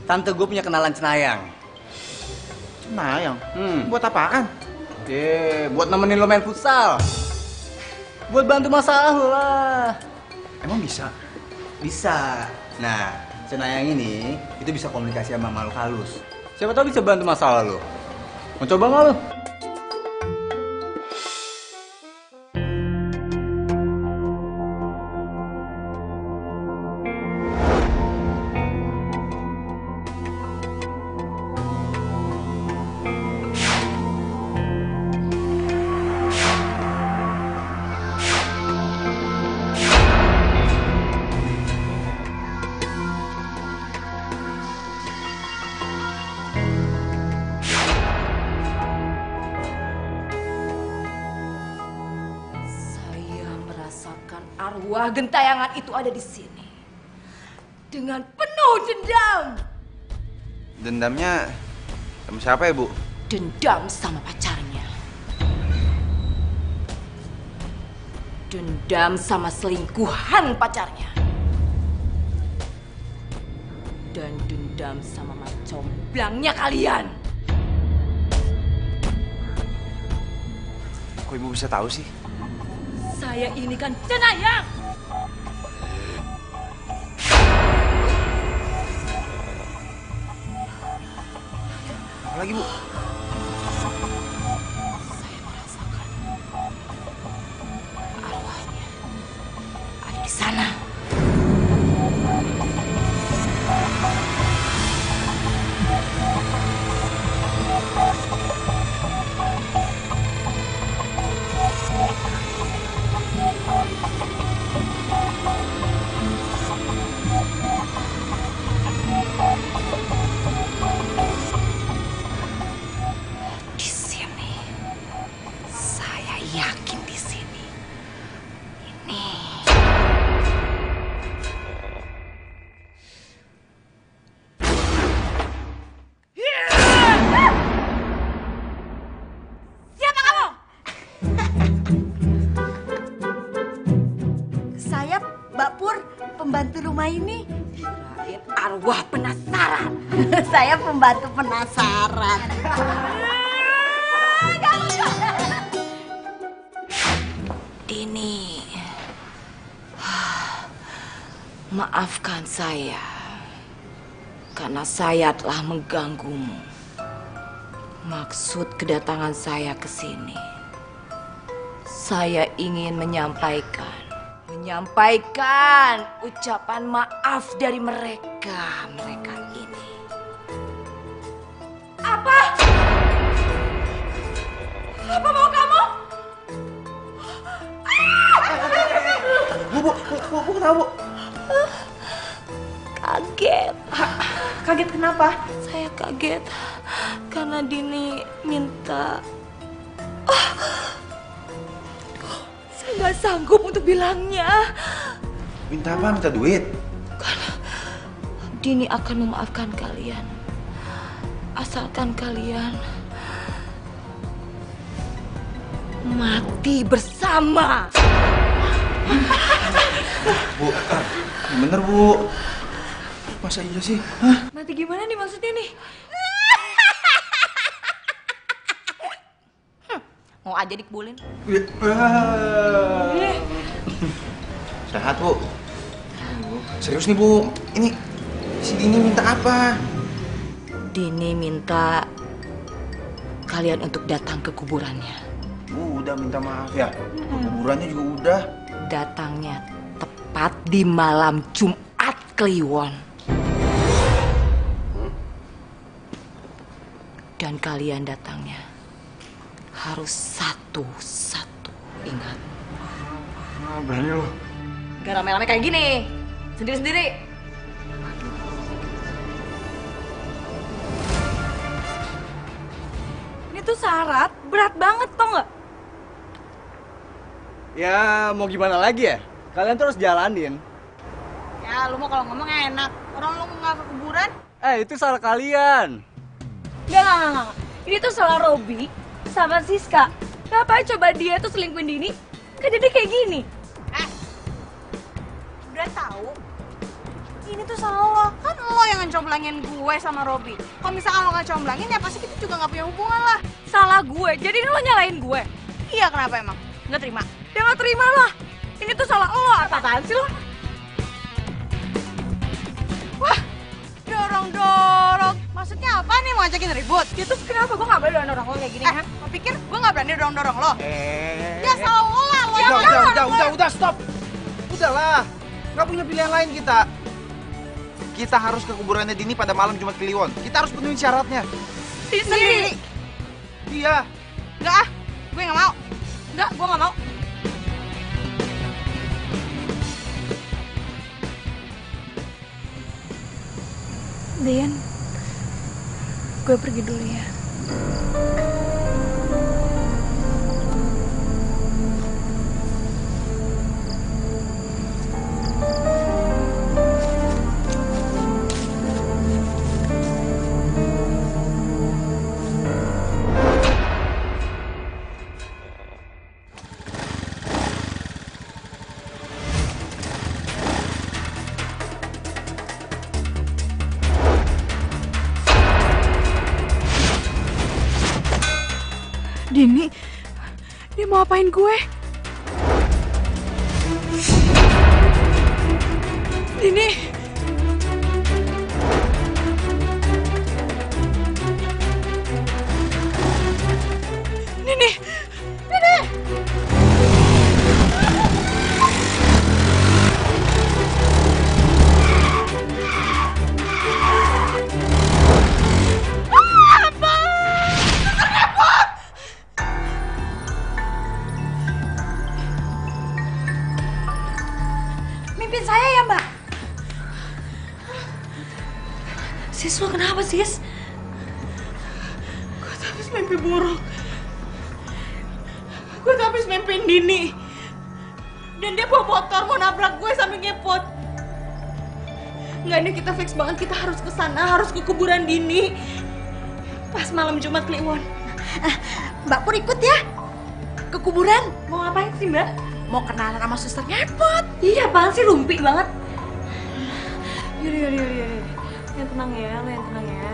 Tante gue punya kenalan Cenayang. Cenayang? Buat apaan? Buat nemenin lo main futsal. Buat bantu masalah lo lah. Emang bisa? Bisa. Nah, Cenayang ini itu bisa komunikasi sama makhluk halus. Siapa tahu bisa bantu masalah lo. Mau coba nggak lo? Arwah gentayangan itu ada di sini dengan penuh dendam. Dendamnya sama siapa ya, Bu? Dendam sama pacarnya. Dendam sama selingkuhan pacarnya. Dan dendam sama macomblangnya kalian. Kok Ibu bisa tahu sih? Saya ini kan Cenayang. Apa lagi, Bu? Saya merasakan arwahnya ada di sana. Di sini, saya yakin di sini. Ini. Siapa kamu? Saya Mbak Pur, pembantu rumah ini. Kirain arwah penasaran. Saya pembantu penasaran. Dini, maafkan saya karena saya telah mengganggumu. Maksud kedatangan saya ke sini, saya ingin menyampaikan ucapan maaf dari mereka ini. Apa? Apa mau kamu? Bu, kenapa, Bu? Kaget. Kaget kenapa? Saya kaget karena Dini minta. Saya nggak sanggup untuk bilangnya. Minta apa? Minta duit? Karena Dini akan memaafkan kalian. Asalkan kalian mati bersama. Bu, bener, Bu. Masa iya sih? Hah? Mati gimana nih maksudnya nih? Mau aja dikebulin. Sehat, Bu. Serius nih, Bu. Ini si Dini minta apa? Dini minta kalian untuk datang ke kuburannya. Udah minta maaf ya. Kuburannya juga udah. Datangnya tepat di malam Jumat Kliwon. Dan kalian datangnya harus satu-satu, ingat. Berani lo. Gak rame-rame kayak gini, sendiri-sendiri. Ini tuh syarat berat banget, tau nggak? Ya mau gimana lagi ya? Kalian terus jalanin. Ya lu mau kalau ngomong enak. Orang lu nggak ke kuburan? Itu salah kalian. Nggak. Ini tuh salah Robi sama Siska. Ngapain coba dia tuh selingkuhin Dini? Kan jadi kayak gini. Udah tahu. Ini tuh salah lo. Kan lo yang ngecomblangin gue sama Robi. Kalau misalkan lo nggak comblangin ya pasti kita juga nggak punya hubungan lah. Salah gue, jadi ini lo nyalahin gue. Iya kenapa emang? Nggak terima? Ya nggak terima lah. Ini tuh salah lo, apaan sih lo? Wah, dorong-dorong. Maksudnya apa nih, mau ajakin ribut? Ya terus kenapa gue nggak boleh dorong lo kayak gini, ha? Lo pikir gue nggak berani dorong-dorong lo? Ya salah lo lah, lo yang Udah, stop. Udahlah, nggak punya pilihan lain kita. Kita harus ke kuburannya Dini pada malam Jumat Kliwon. Kita harus penuhin syaratnya. Sendiri. Iya. Enggak ah, gue nggak mau. Enggak, gue nggak mau. Dian, gue pergi dulu ya. Dini, dia mau apain gue? Dini. Dini. Dini. Mimpin saya ya, Mbak? Sis, lo kenapa, Sis? Gue tuh habis mimpi buruk. Gue tuh habis mimpiin Dini. Dan dia bawa motor mau nabrak gue sambil ngepot. Nggak, ini kita fix banget. Kita harus ke sana, harus ke kuburan Dini. Pas malam Jumat Kliwon. Mbak Pur ikut ya? Ke kuburan. Mau ngapain sih, Mbak? Mau kenalan sama suster ngepot. Iya, apaan sih, lumpi banget. Yaudah. Yang tenang ya, lo yang tenang ya.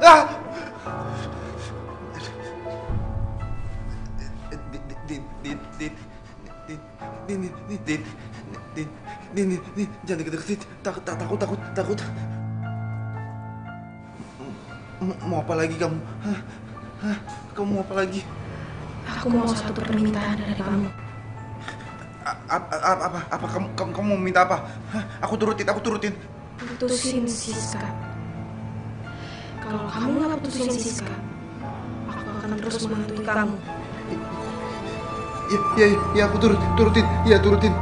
Ah! Din, jangan deket-deketin. Takut. Mau apa lagi kamu? Hah? Kamu mau apa lagi? Aku mau satu permintaan dari kamu. Apa? Kamu mau minta apa? Hah? Aku turutin. Putusin Siska. Kalau kamu nggak putusin Siska, aku akan terus menghantui kamu. Ya, aku turutin. Iya, turutin.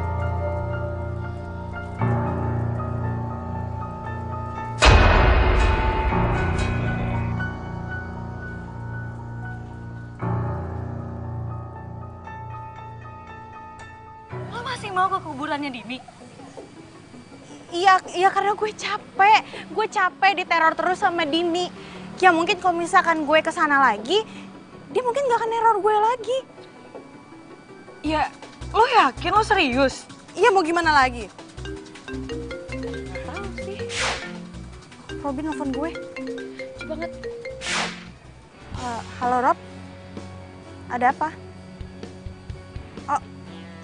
Lo masih mau ke kuburannya Dini? Iya karena gue capek diteror terus sama Dini. Ya mungkin kalau misalkan gue kesana lagi, dia mungkin gak akan neror gue lagi. Ya, lo yakin? Lo serius? Iya, mau gimana lagi? Gak tahu sih. Robin nelfon gue. Coba banget. Halo Rob, ada apa? Oh,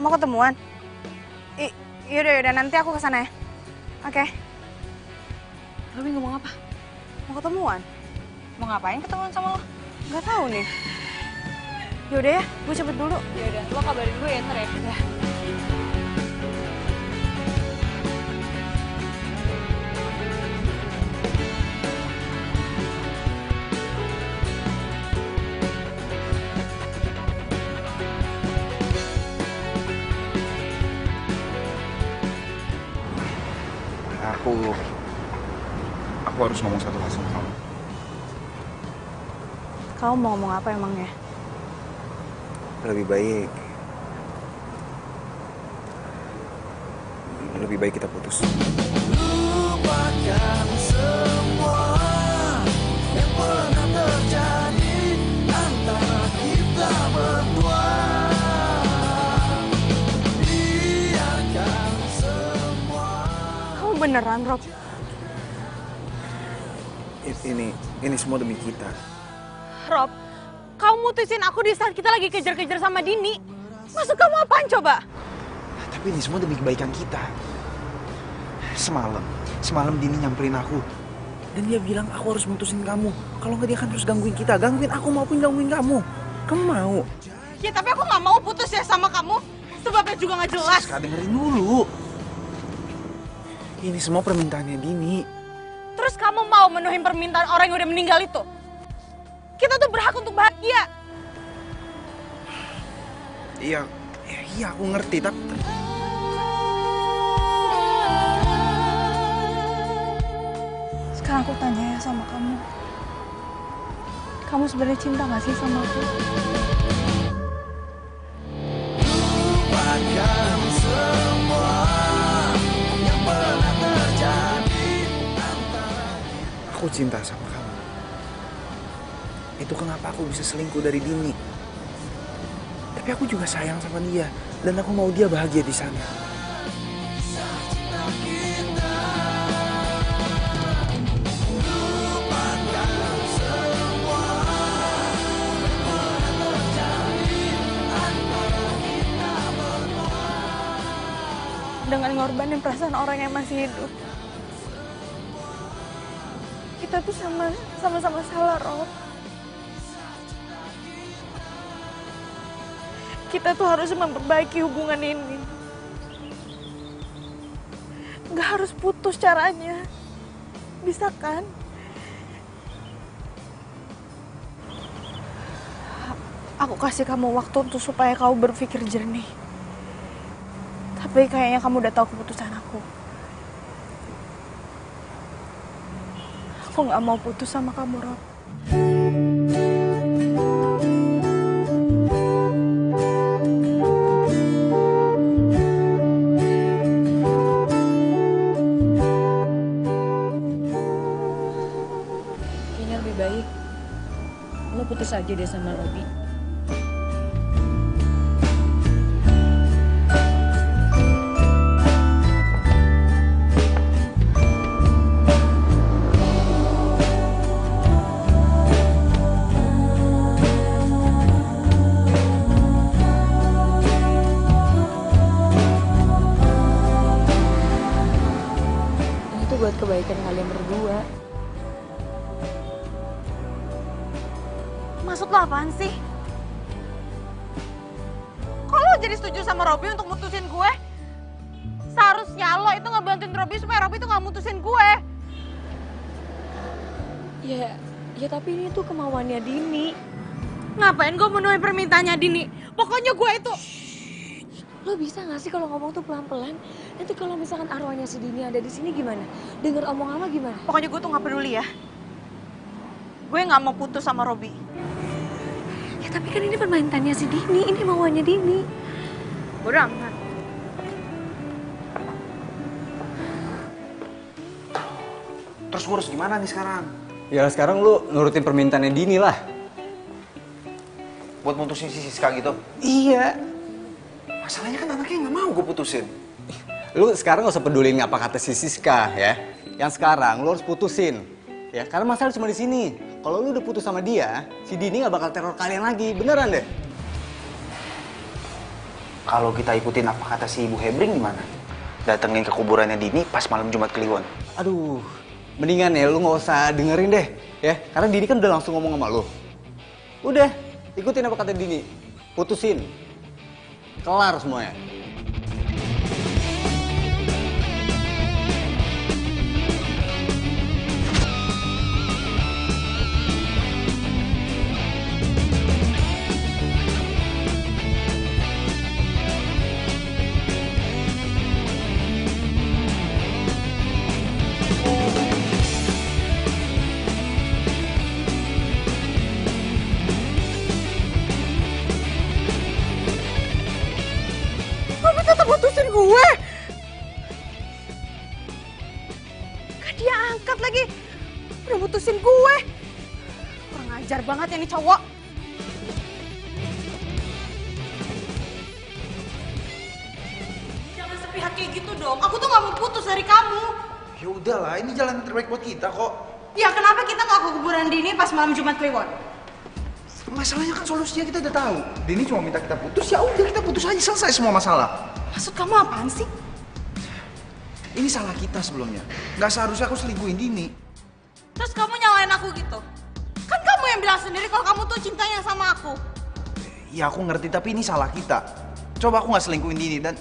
mau ketemuan? Yaudah, nanti aku kesana ya. Oke. Robin ngomong apa? Mau ketemuan? Mau ngapain ketemuan sama lo? Gak tahu nih. Yaudah ya, gue cepet dulu. Yaudah, lo kabarin gue ya ntar ya. Ya. Aku harus ngomong satu hal sama kamu. Kamu mau ngomong apa emangnya? Lebih baik kita putus. Lupakan semua yang pernah terjadi antara kita berdua. Biarkan semua. Kamu beneran, Rob? Ini semua demi kita. Rob, kamu mutusin aku di saat kita lagi kejar-kejar sama Dini. Maksud kamu apaan coba? Tapi ini semua demi kebaikan kita. Semalam Dini nyamperin aku. Dan dia bilang aku harus mutusin kamu. Kalau nggak dia akan terus gangguin kita. Gangguin aku maupun gangguin kamu. Kamu mau? Ya tapi aku nggak mau putus ya sama kamu. Sebabnya juga nggak jelas. Siska, dengerin dulu. Ini semua permintaannya Dini. Terus kamu mau menuhin permintaan orang yang udah meninggal itu? Kita tuh berhak untuk bahagia. Iya aku ngerti tapi... Sekarang aku tanya ya sama kamu. Kamu sebenarnya cinta gak sih sama aku? Lupakan semua yang pernah terjadi antara. Aku cinta sama kamu. Itu kenapa aku bisa selingkuh dari Dini. Tapi aku juga sayang sama dia. Dan aku mau dia bahagia di sana. Dengan ngorbanin perasaan orang yang masih hidup. Kita tuh sama-sama salah, Rob. Kita tuh harus memperbaiki hubungan ini. Gak harus putus caranya. Bisa kan? Aku kasih kamu waktu untuk supaya kamu berpikir jernih. Tapi kayaknya kamu udah tahu keputusan aku. Aku gak mau putus sama kamu, Rob. Kayaknya lebih baik lo putus aja deh sama Robi. Buat kebaikan kalian berdua. Maksud lo apaan sih? Kok lo jadi setuju sama Robi untuk mutusin gue? Seharusnya lo itu ngebantuin Robi supaya Robi itu gak mutusin gue. Ya tapi ini tuh kemauannya Dini. Ngapain gue menuhin permintaannya Dini? Pokoknya gue itu... Lo bisa gak sih kalau ngomong tuh pelan-pelan? Nanti kalau misalkan arwahnya si Dini ada di sini gimana? Dengar omongan lo gimana? Pokoknya gue tuh gak peduli ya. Gue gak mau putus sama Robi. Ya tapi kan ini permintaannya si Dini, ini mauannya Dini. Bodoh amat. Terus gue harus gimana nih sekarang? Ya sekarang lu nurutin permintaannya Dini lah. Buat mutusin si Siska gitu? Iya. Masalahnya kan anaknya nggak mau gue putusin. Lu sekarang gak usah pedulin apa kata si Siska ya. Yang sekarang lu harus putusin. Ya, karena masalah cuma di sini. Kalau lu udah putus sama dia, si Dini gak bakal teror kalian lagi. Beneran deh. Kalau kita ikutin apa kata si Ibu Hebring gimana? Datengin ke kuburannya Dini pas malam Jumat Kliwon. Aduh, mendingan ya lu gak usah dengerin deh. Ya, karena Dini kan udah langsung ngomong sama lu. Udah, ikutin apa kata Dini. Putusin. Kelar semuanya. Robi tetap putusin gue. Gak dia angkat lagi. Udah putusin gue. Kurang ajar banget ya nih cowok. Jangan sepihak kayak gitu dong. Aku tuh gak mau putus dari kamu. Ya udahlah, ini jalan terbaik buat kita kok. Ya kenapa kita gak ke kuburan Dini pas malam Jumat Kliwon? Masalahnya kan solusinya kita udah tahu. Dini cuma minta kita putus, ya udah kita putus aja, selesai semua masalah. Maksud kamu apaan sih? Ini salah kita sebelumnya. Nggak seharusnya aku selingkuhin Dini. Terus kamu nyalain aku gitu? Kan kamu yang bilang sendiri kalau kamu tuh cintanya sama aku. Ya aku ngerti, tapi ini salah kita. Coba aku nggak selingkuhin Dini dan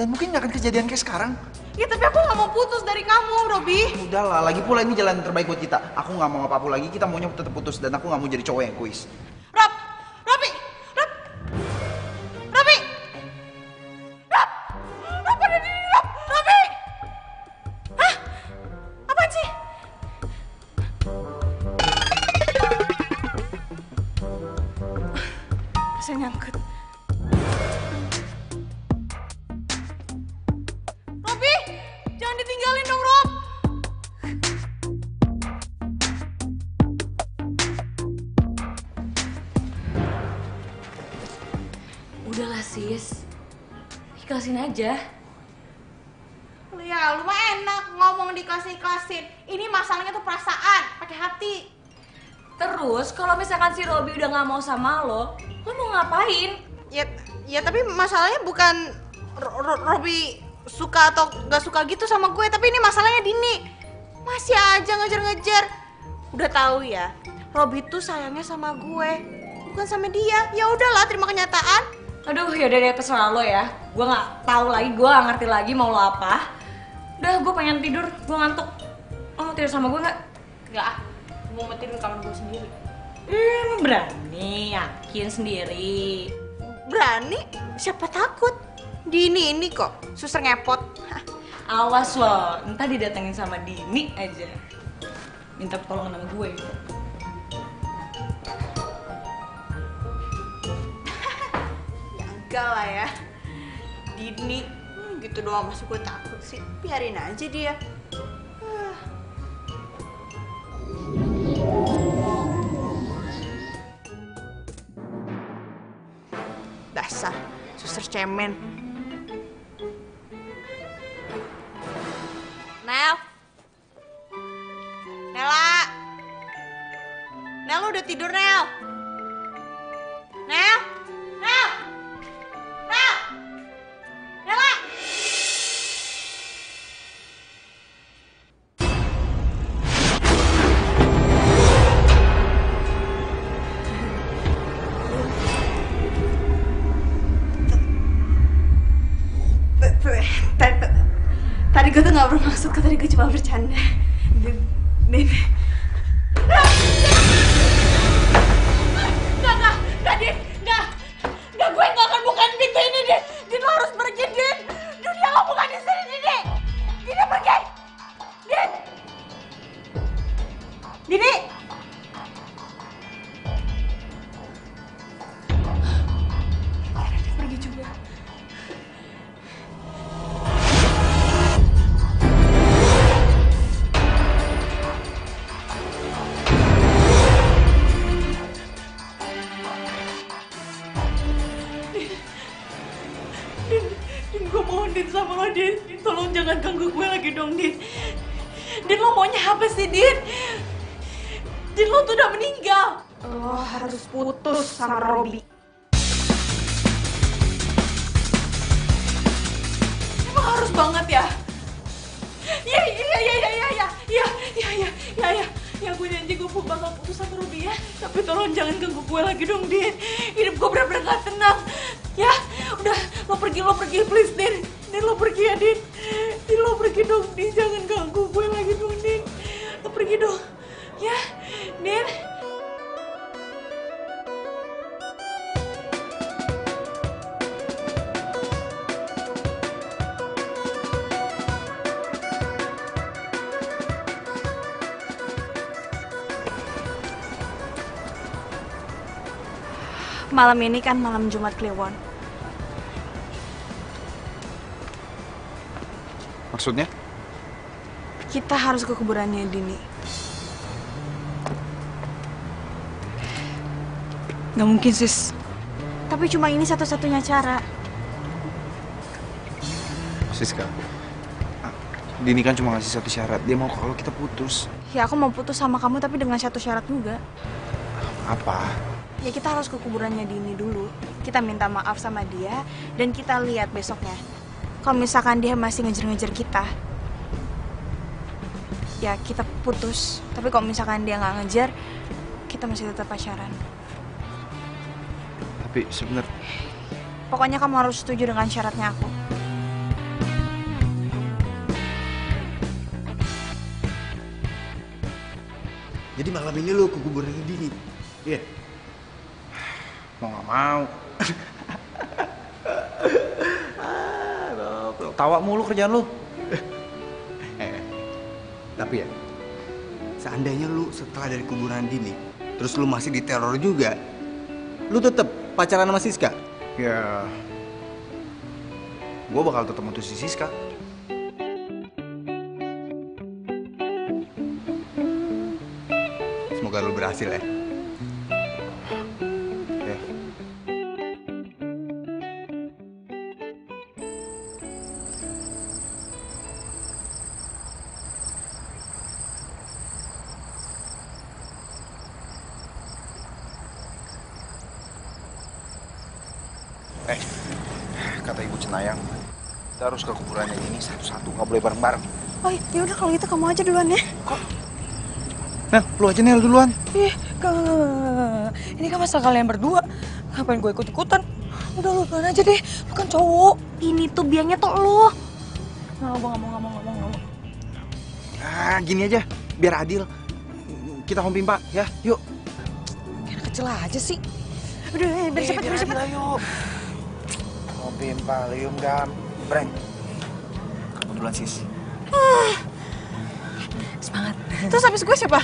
mungkin nggak akan kejadian kayak sekarang. Ya tapi aku gak mau putus dari kamu, Robi. Udahlah, lagi pula ini jalan terbaik buat kita. Aku nggak mau apa-apa lagi, kita maunya tetap putus dan aku nggak mau jadi cowok yang egois. Robi! Rob ada di sini, Robi! Hah? Apaan sih? Saya nyangkut. Robi! Jangan ditinggalin dong, Rob! Udahlah sis, ikhlasin aja. Ya, lu mah enak ngomong dikasih-kasih. Ini masalahnya tuh perasaan, pakai hati. Terus kalau misalkan si Robi udah nggak mau sama lo mau ngapain? Ya tapi masalahnya bukan Robi suka atau gak suka gitu sama gue, tapi ini masalahnya Dini. Masih aja ngejar-ngejar. Udah tahu ya, Robi tuh sayangnya sama gue, bukan sama dia. Ya udahlah, terima kenyataan. Aduh, yaudah deh, terserah lo ya. Gue nggak tahu lagi, gue nggak ngerti lagi mau lo apa. Udah, gue pengen tidur, gue ngantuk. Lo mau tidur sama gue nggak? Nggak, gue mau tidur di kamar gue sendiri. Emang berani, yakin sendiri. Berani? Siapa takut? Dini ini kok, suster ngepot. Awas lo, entah didatengin sama Dini aja. Minta pertolongan sama gue. Enggak lah ya, Dini gitu doang masih gue takut sih. Biarin aja dia. Dasar suster cemen. Nel, Nel lu udah tidur Nel? Nel. Tadi gue tuh gak bermaksud, tadi gue cuma bercanda. Din. Nggak, gue gak akan bukain pintu ini, Din. Din, lo harus pergi, Din. Dunia lo bukan di sini, Dini. Dini, pergi. Din. Dini. Pergi juga. Din, gue mohon Din sama lo, Din. Tolong jangan ganggu gue lagi dong, Din. Din, lo maunya apa sih, Din? Din, lo tuh udah meninggal. Lo harus putus sama Robi. Emang harus banget ya? Ya. Ya gue janji gue bakal putus sama Robi ya. Tapi tolong jangan ganggu gue lagi dong, Din. Hidup gue bener-bener gak tenang. Ya, udah lo pergi please, Din. Din lo pergi ya, Din. Din lo pergi dong, Din. Jangan ganggu gue lagi dong, Din. Lo pergi dong. Ya, Din. Malam ini kan malam Jumat Kliwon. Maksudnya? Kita harus ke kuburannya Dini. Gak mungkin, sis. Tapi cuma ini satu-satunya cara. Siska, Dini kan cuma ngasih satu syarat. Dia mau kalau kita putus. Ya aku mau putus sama kamu tapi dengan satu syarat juga. Apa? Ya kita harus ke kuburannya Dini dulu. Kita minta maaf sama dia dan kita lihat besoknya. Kalau misalkan dia masih ngejar-ngejar kita, ya kita putus. Tapi kalau misalkan dia nggak ngejar, kita masih tetap pacaran. Tapi sebenarnya Pokoknya kamu harus setuju dengan syaratnya aku. jadi malam ini lu ke kuburannya Dini. Iya. Mau nggak mau. Tawa mulu kerjaan lu. Tapi ya, seandainya lu setelah dari kuburan Dini, terus lu masih diteror juga, lu tetap pacaran sama Siska? Ya, gue bakal tetap mutus si Siska. Semoga lu berhasil ya. Ya. Kata Ibu Cenayang, kita harus ke kuburannya ini satu-satu, nggak boleh bareng-bareng. Oh ya udah kalau gitu kamu aja duluan ya. Nel, lu aja Nel duluan. Ih, gak. Ini kan masalah kalian berdua. Ngapain gue ikut-ikutan? Udah lu duluan aja deh, lu kan cowok. Ini tuh biangnya tuh lo. Nggak mau. Ah, gini aja, biar adil. Kita homping Pak, ya, yuk. Kayak kecil aja sih. Udah, biar cepet. Yuk. Homping Pak, lium gam, breng. Kamu duluan sis. Semangat. Terus habis gue siapa?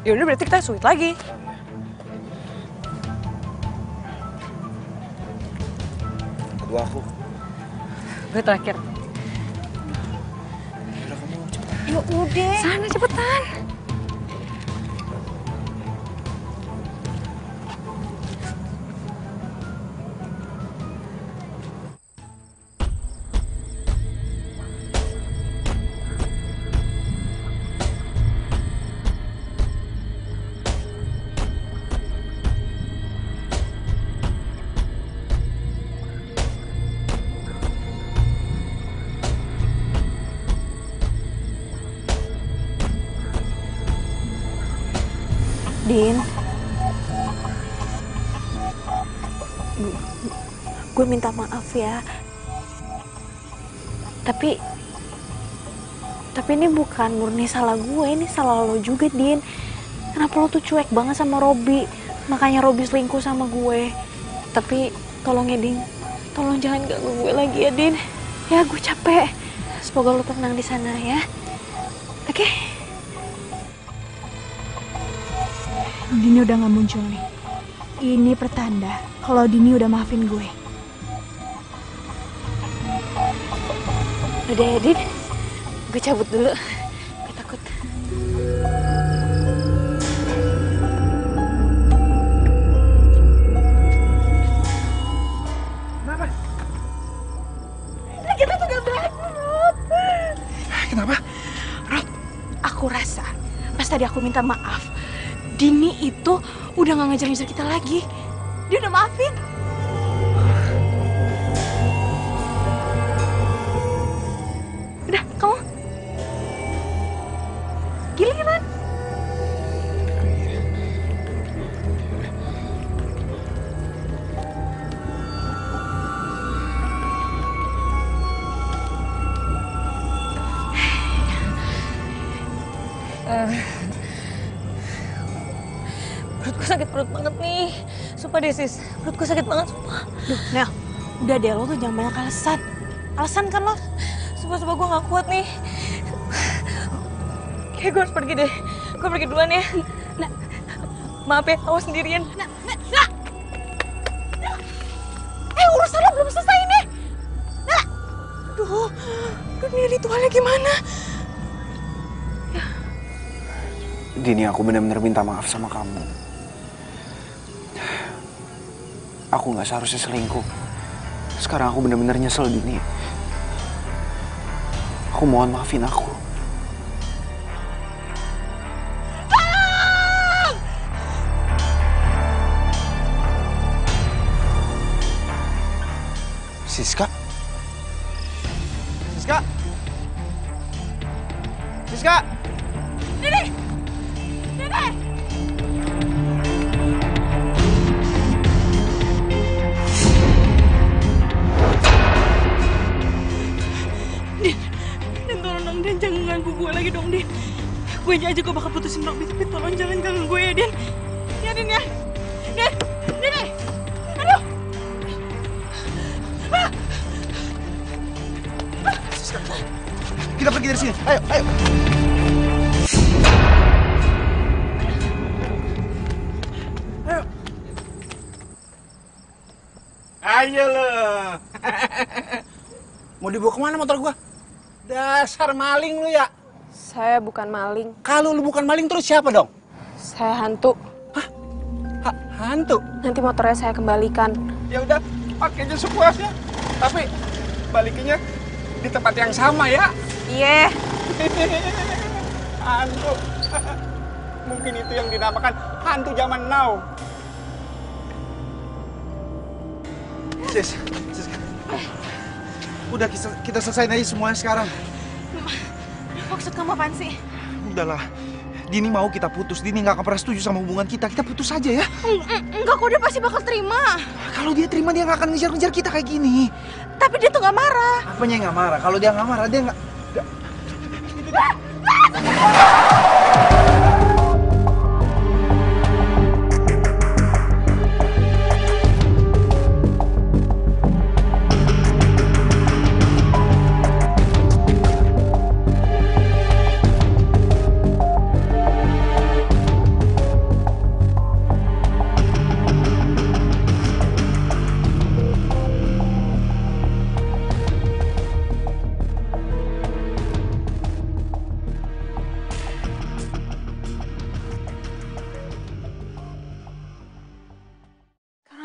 Ya udah berarti kita sweet lagi. Kedua aku. Gue terakhir. Udah kamu cepet. Ya udah. Sana cepetan. Din, gue minta maaf ya. Tapi ini bukan murni salah gue, ini salah lo juga, Din. Kenapa lo tuh cuek banget sama Robi? Makanya Robi selingkuh sama gue. Tapi tolong ya, Din. Tolong jangan ganggu gue lagi ya, Din. Ya, gue capek. Semoga lo tenang di sana ya. Oke? Dini udah gak muncul nih. Ini pertanda kalau Dini udah maafin gue. Udah ya, Din. Gue cabut dulu. Gue takut. Kenapa? Kita tuh gak berani, Rob. Kenapa? Rob, aku rasa pas tadi aku minta maaf, Dini itu udah gak ngejar-ngejar kita lagi. Dia udah maafin. Udah, kamu giliran. Perutku sakit perut banget nih. Sumpah deh sis, perutku sakit banget sumpah. Duh, Nel, udah deh lo tuh jangan banyak alasan. Alasan kan lo? Sumpah gue gak kuat nih. Kayak gue harus pergi deh. Gue pergi duluan ya. Nah, maaf ya, awas sendirian. nah. Urusan lo belum selesai nih. Nah, Aduh, ini ritualnya gimana? Dini, aku benar-benar minta maaf sama kamu. Aku nggak seharusnya selingkuh. Sekarang aku benar-benar nyesel, Dini. Aku mohon maafin aku. Siska? Siska? Siska? Dini! Dini! Din, tolong dong Din, jangan ganggu gue lagi dong Din. Gue aja gue bakal putusin Robby, tapi tolong jangan ganggu gue ya Din. Ya Din ya. Din, Dini. Aduh. Kita pergi dari sini. Ayo, ayo. Ayo lo. Mau dibawa kemana motor gua? Dasar maling lu ya. Saya bukan maling. Kalau lu bukan maling terus siapa dong? Saya hantu. Hantu? Nanti motornya saya kembalikan. Ya udah, pakai aja sepuasnya. Tapi balikinnya di tempat yang sama ya. Iya. Hantu. Mungkin itu yang dinamakan hantu zaman now. Sis. Udah kita selesaiin aja semuanya sekarang. Maksud kamu apaan sih? Udahlah. Dini mau kita putus. Dini nggak akan pernah setuju sama hubungan kita. Kita putus aja ya. Enggak kok, dia pasti bakal terima. Kalau dia terima, dia nggak akan ngejar-ngejar kita kayak gini. Tapi dia tuh nggak marah. Apanya nggak marah? Kalau dia nggak marah, dia nggak...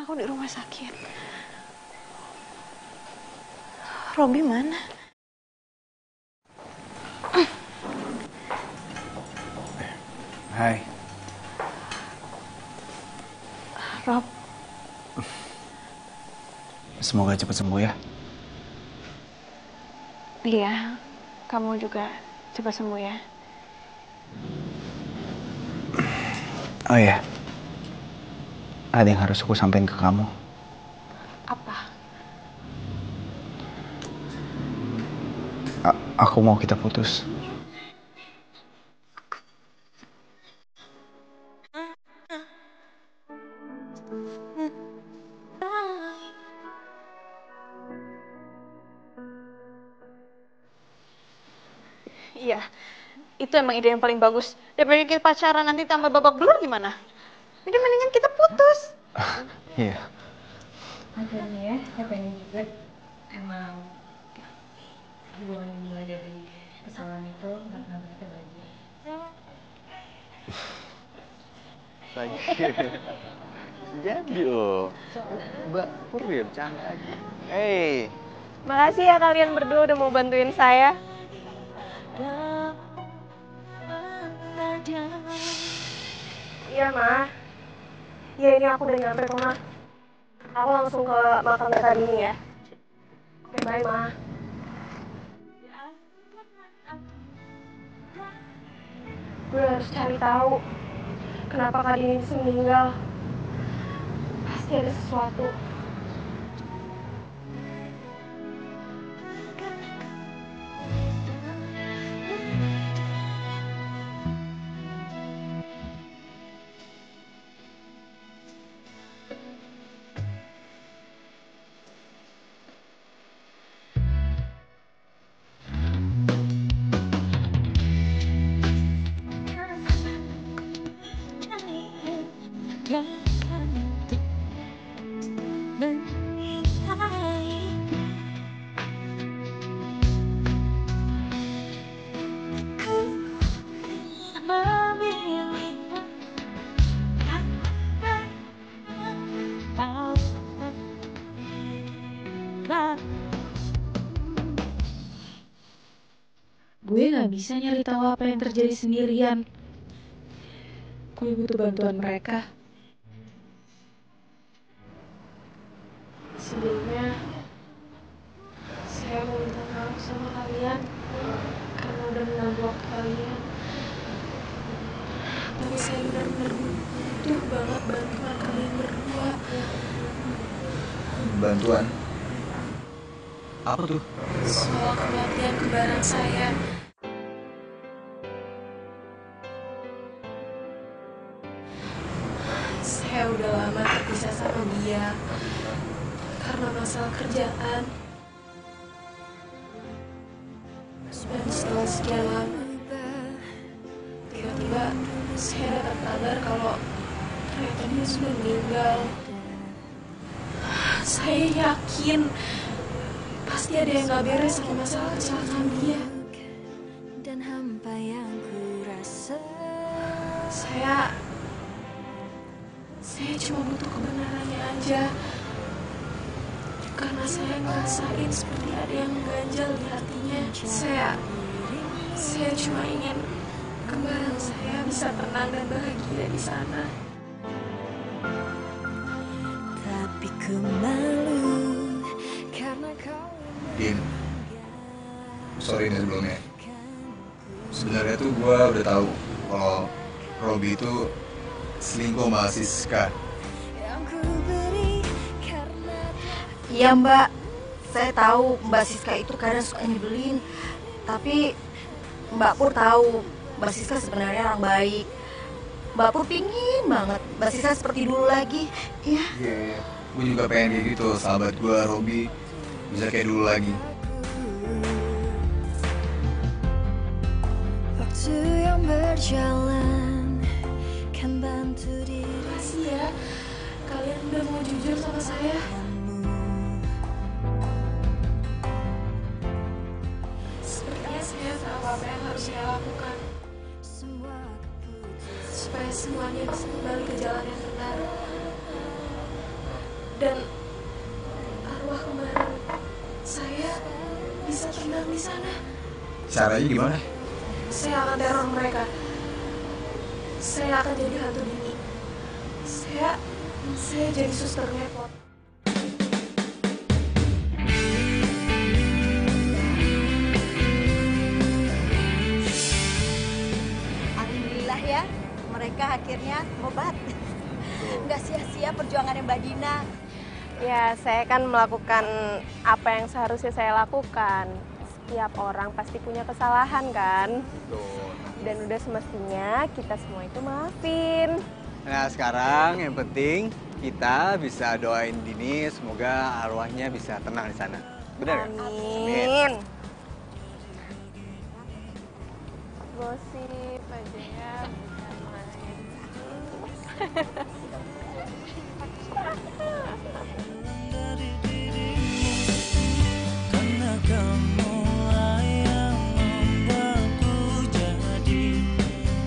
Aku di rumah sakit. Robby mana? Hai. Rob. Semoga cepat sembuh ya. Iya, kamu juga cepat sembuh ya. Oh iya. Ada yang harus aku sampaikan ke kamu. Apa? Aku mau kita putus. Iya, itu emang ide yang paling bagus. Daripada kita pacaran nanti tambah babak belur gimana? Jadi mendingan kita putus. Iya. Akhirnya ya, saya pengen juga emang hubungan dimulai dari kesalahan itu karena kita belajar. Jadi loh. Mbak Pur ya bercanda aja. Hey. Makasih ya kalian berdua udah mau bantuin saya. Iya, Ma. Ya ini aku udah nyampe kok, Ma. Aku langsung ke makam tadi ini ya. Oke, bye, Ma. Gue harus cari tahu kenapa Kak Dini bisa meninggal. Pasti ada sesuatu. Gue gak bisa nyari tahu apa yang terjadi sendirian. Gue butuh bantuan mereka. Sebelumnya, saya mau minta maaf sama kalian karena udah mengganggu waktu kalian. Tapi saya benar-benar butuh banget bantuan kalian berdua. Bantuan? Apa tuh? Soal kematian kembaran saya. Saya udah lama terpisah sama dia karena masalah kerjaan. Dan setelah sekian lama, tiba-tiba saya dapat kabar kalau ternyata dia sudah meninggal. Saya yakin pasti ada yang gak beres sama masalah kecelakaan dia. Dan hampa yang ku rasa. Saya cuma butuh kebenarannya aja. Karena saya ngerasain seperti ada yang mengganjal di hatinya. Saya cuma ingin kembaran saya bisa tenang dan bahagia di sana. Tapi ku malu karena kau. Din, sorry nih sebelumnya. Sebenarnya tuh gue udah tahu kalau Robby itu selingkuh sama Siska. Iya Mbak, saya tahu Mbak Siska itu kadang suka nyebelin. Tapi Mbak Pur tahu Mbak Siska sebenarnya orang baik. Mbak Pur pingin banget Mbak Siska seperti dulu lagi. Iya. Iya, gue juga pengen kayak gitu, sahabat gue Robby bisa kayak dulu lagi. Waktu yang berjalan kan bantu diri. Makasih ya, kalian udah mau jujur sama saya. Sepertinya saya tahu apa yang harus saya lakukan supaya semuanya bisa kembali ke jalan yang benar. Dan arwah kemarin saya bisa tenang di sana. Caranya gimana? Saya akan teror mereka. Saya akan jadi hantu Dini. Saya jadi suster ngepot. Alhamdulillah ya, mereka akhirnya obat. Nggak sia-sia perjuangannya Mbak Dina. Ya, saya kan melakukan apa yang seharusnya saya lakukan. Setiap orang pasti punya kesalahan kan? Dan udah semestinya kita semua itu maafin. Nah sekarang yang penting kita bisa doain Dini semoga arwahnya bisa tenang di sana. Benar ya? Amin. Gosip aja ya, bukan main. Karena kamu yang membuatku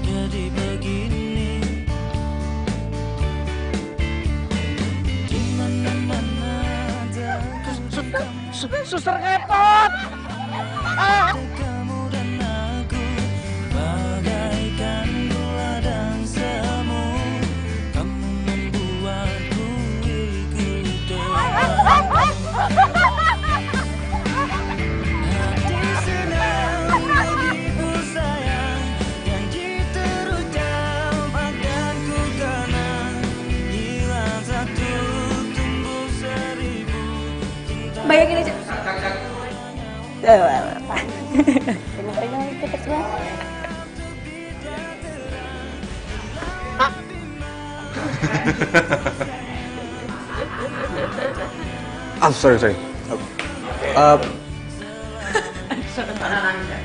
jadi begini. Di mana-mana Suster ngepot. Kamu dan aku bagaikan gula dan semu. Kamu membuatku ikut denganmu. Hati senang begitu sayang, janji terucap akan ku kenang. Hilang satu tumbuh seribu. Bayangin aja. Pegang-pegang cepet banget. Sorry. Sudah nangis ya.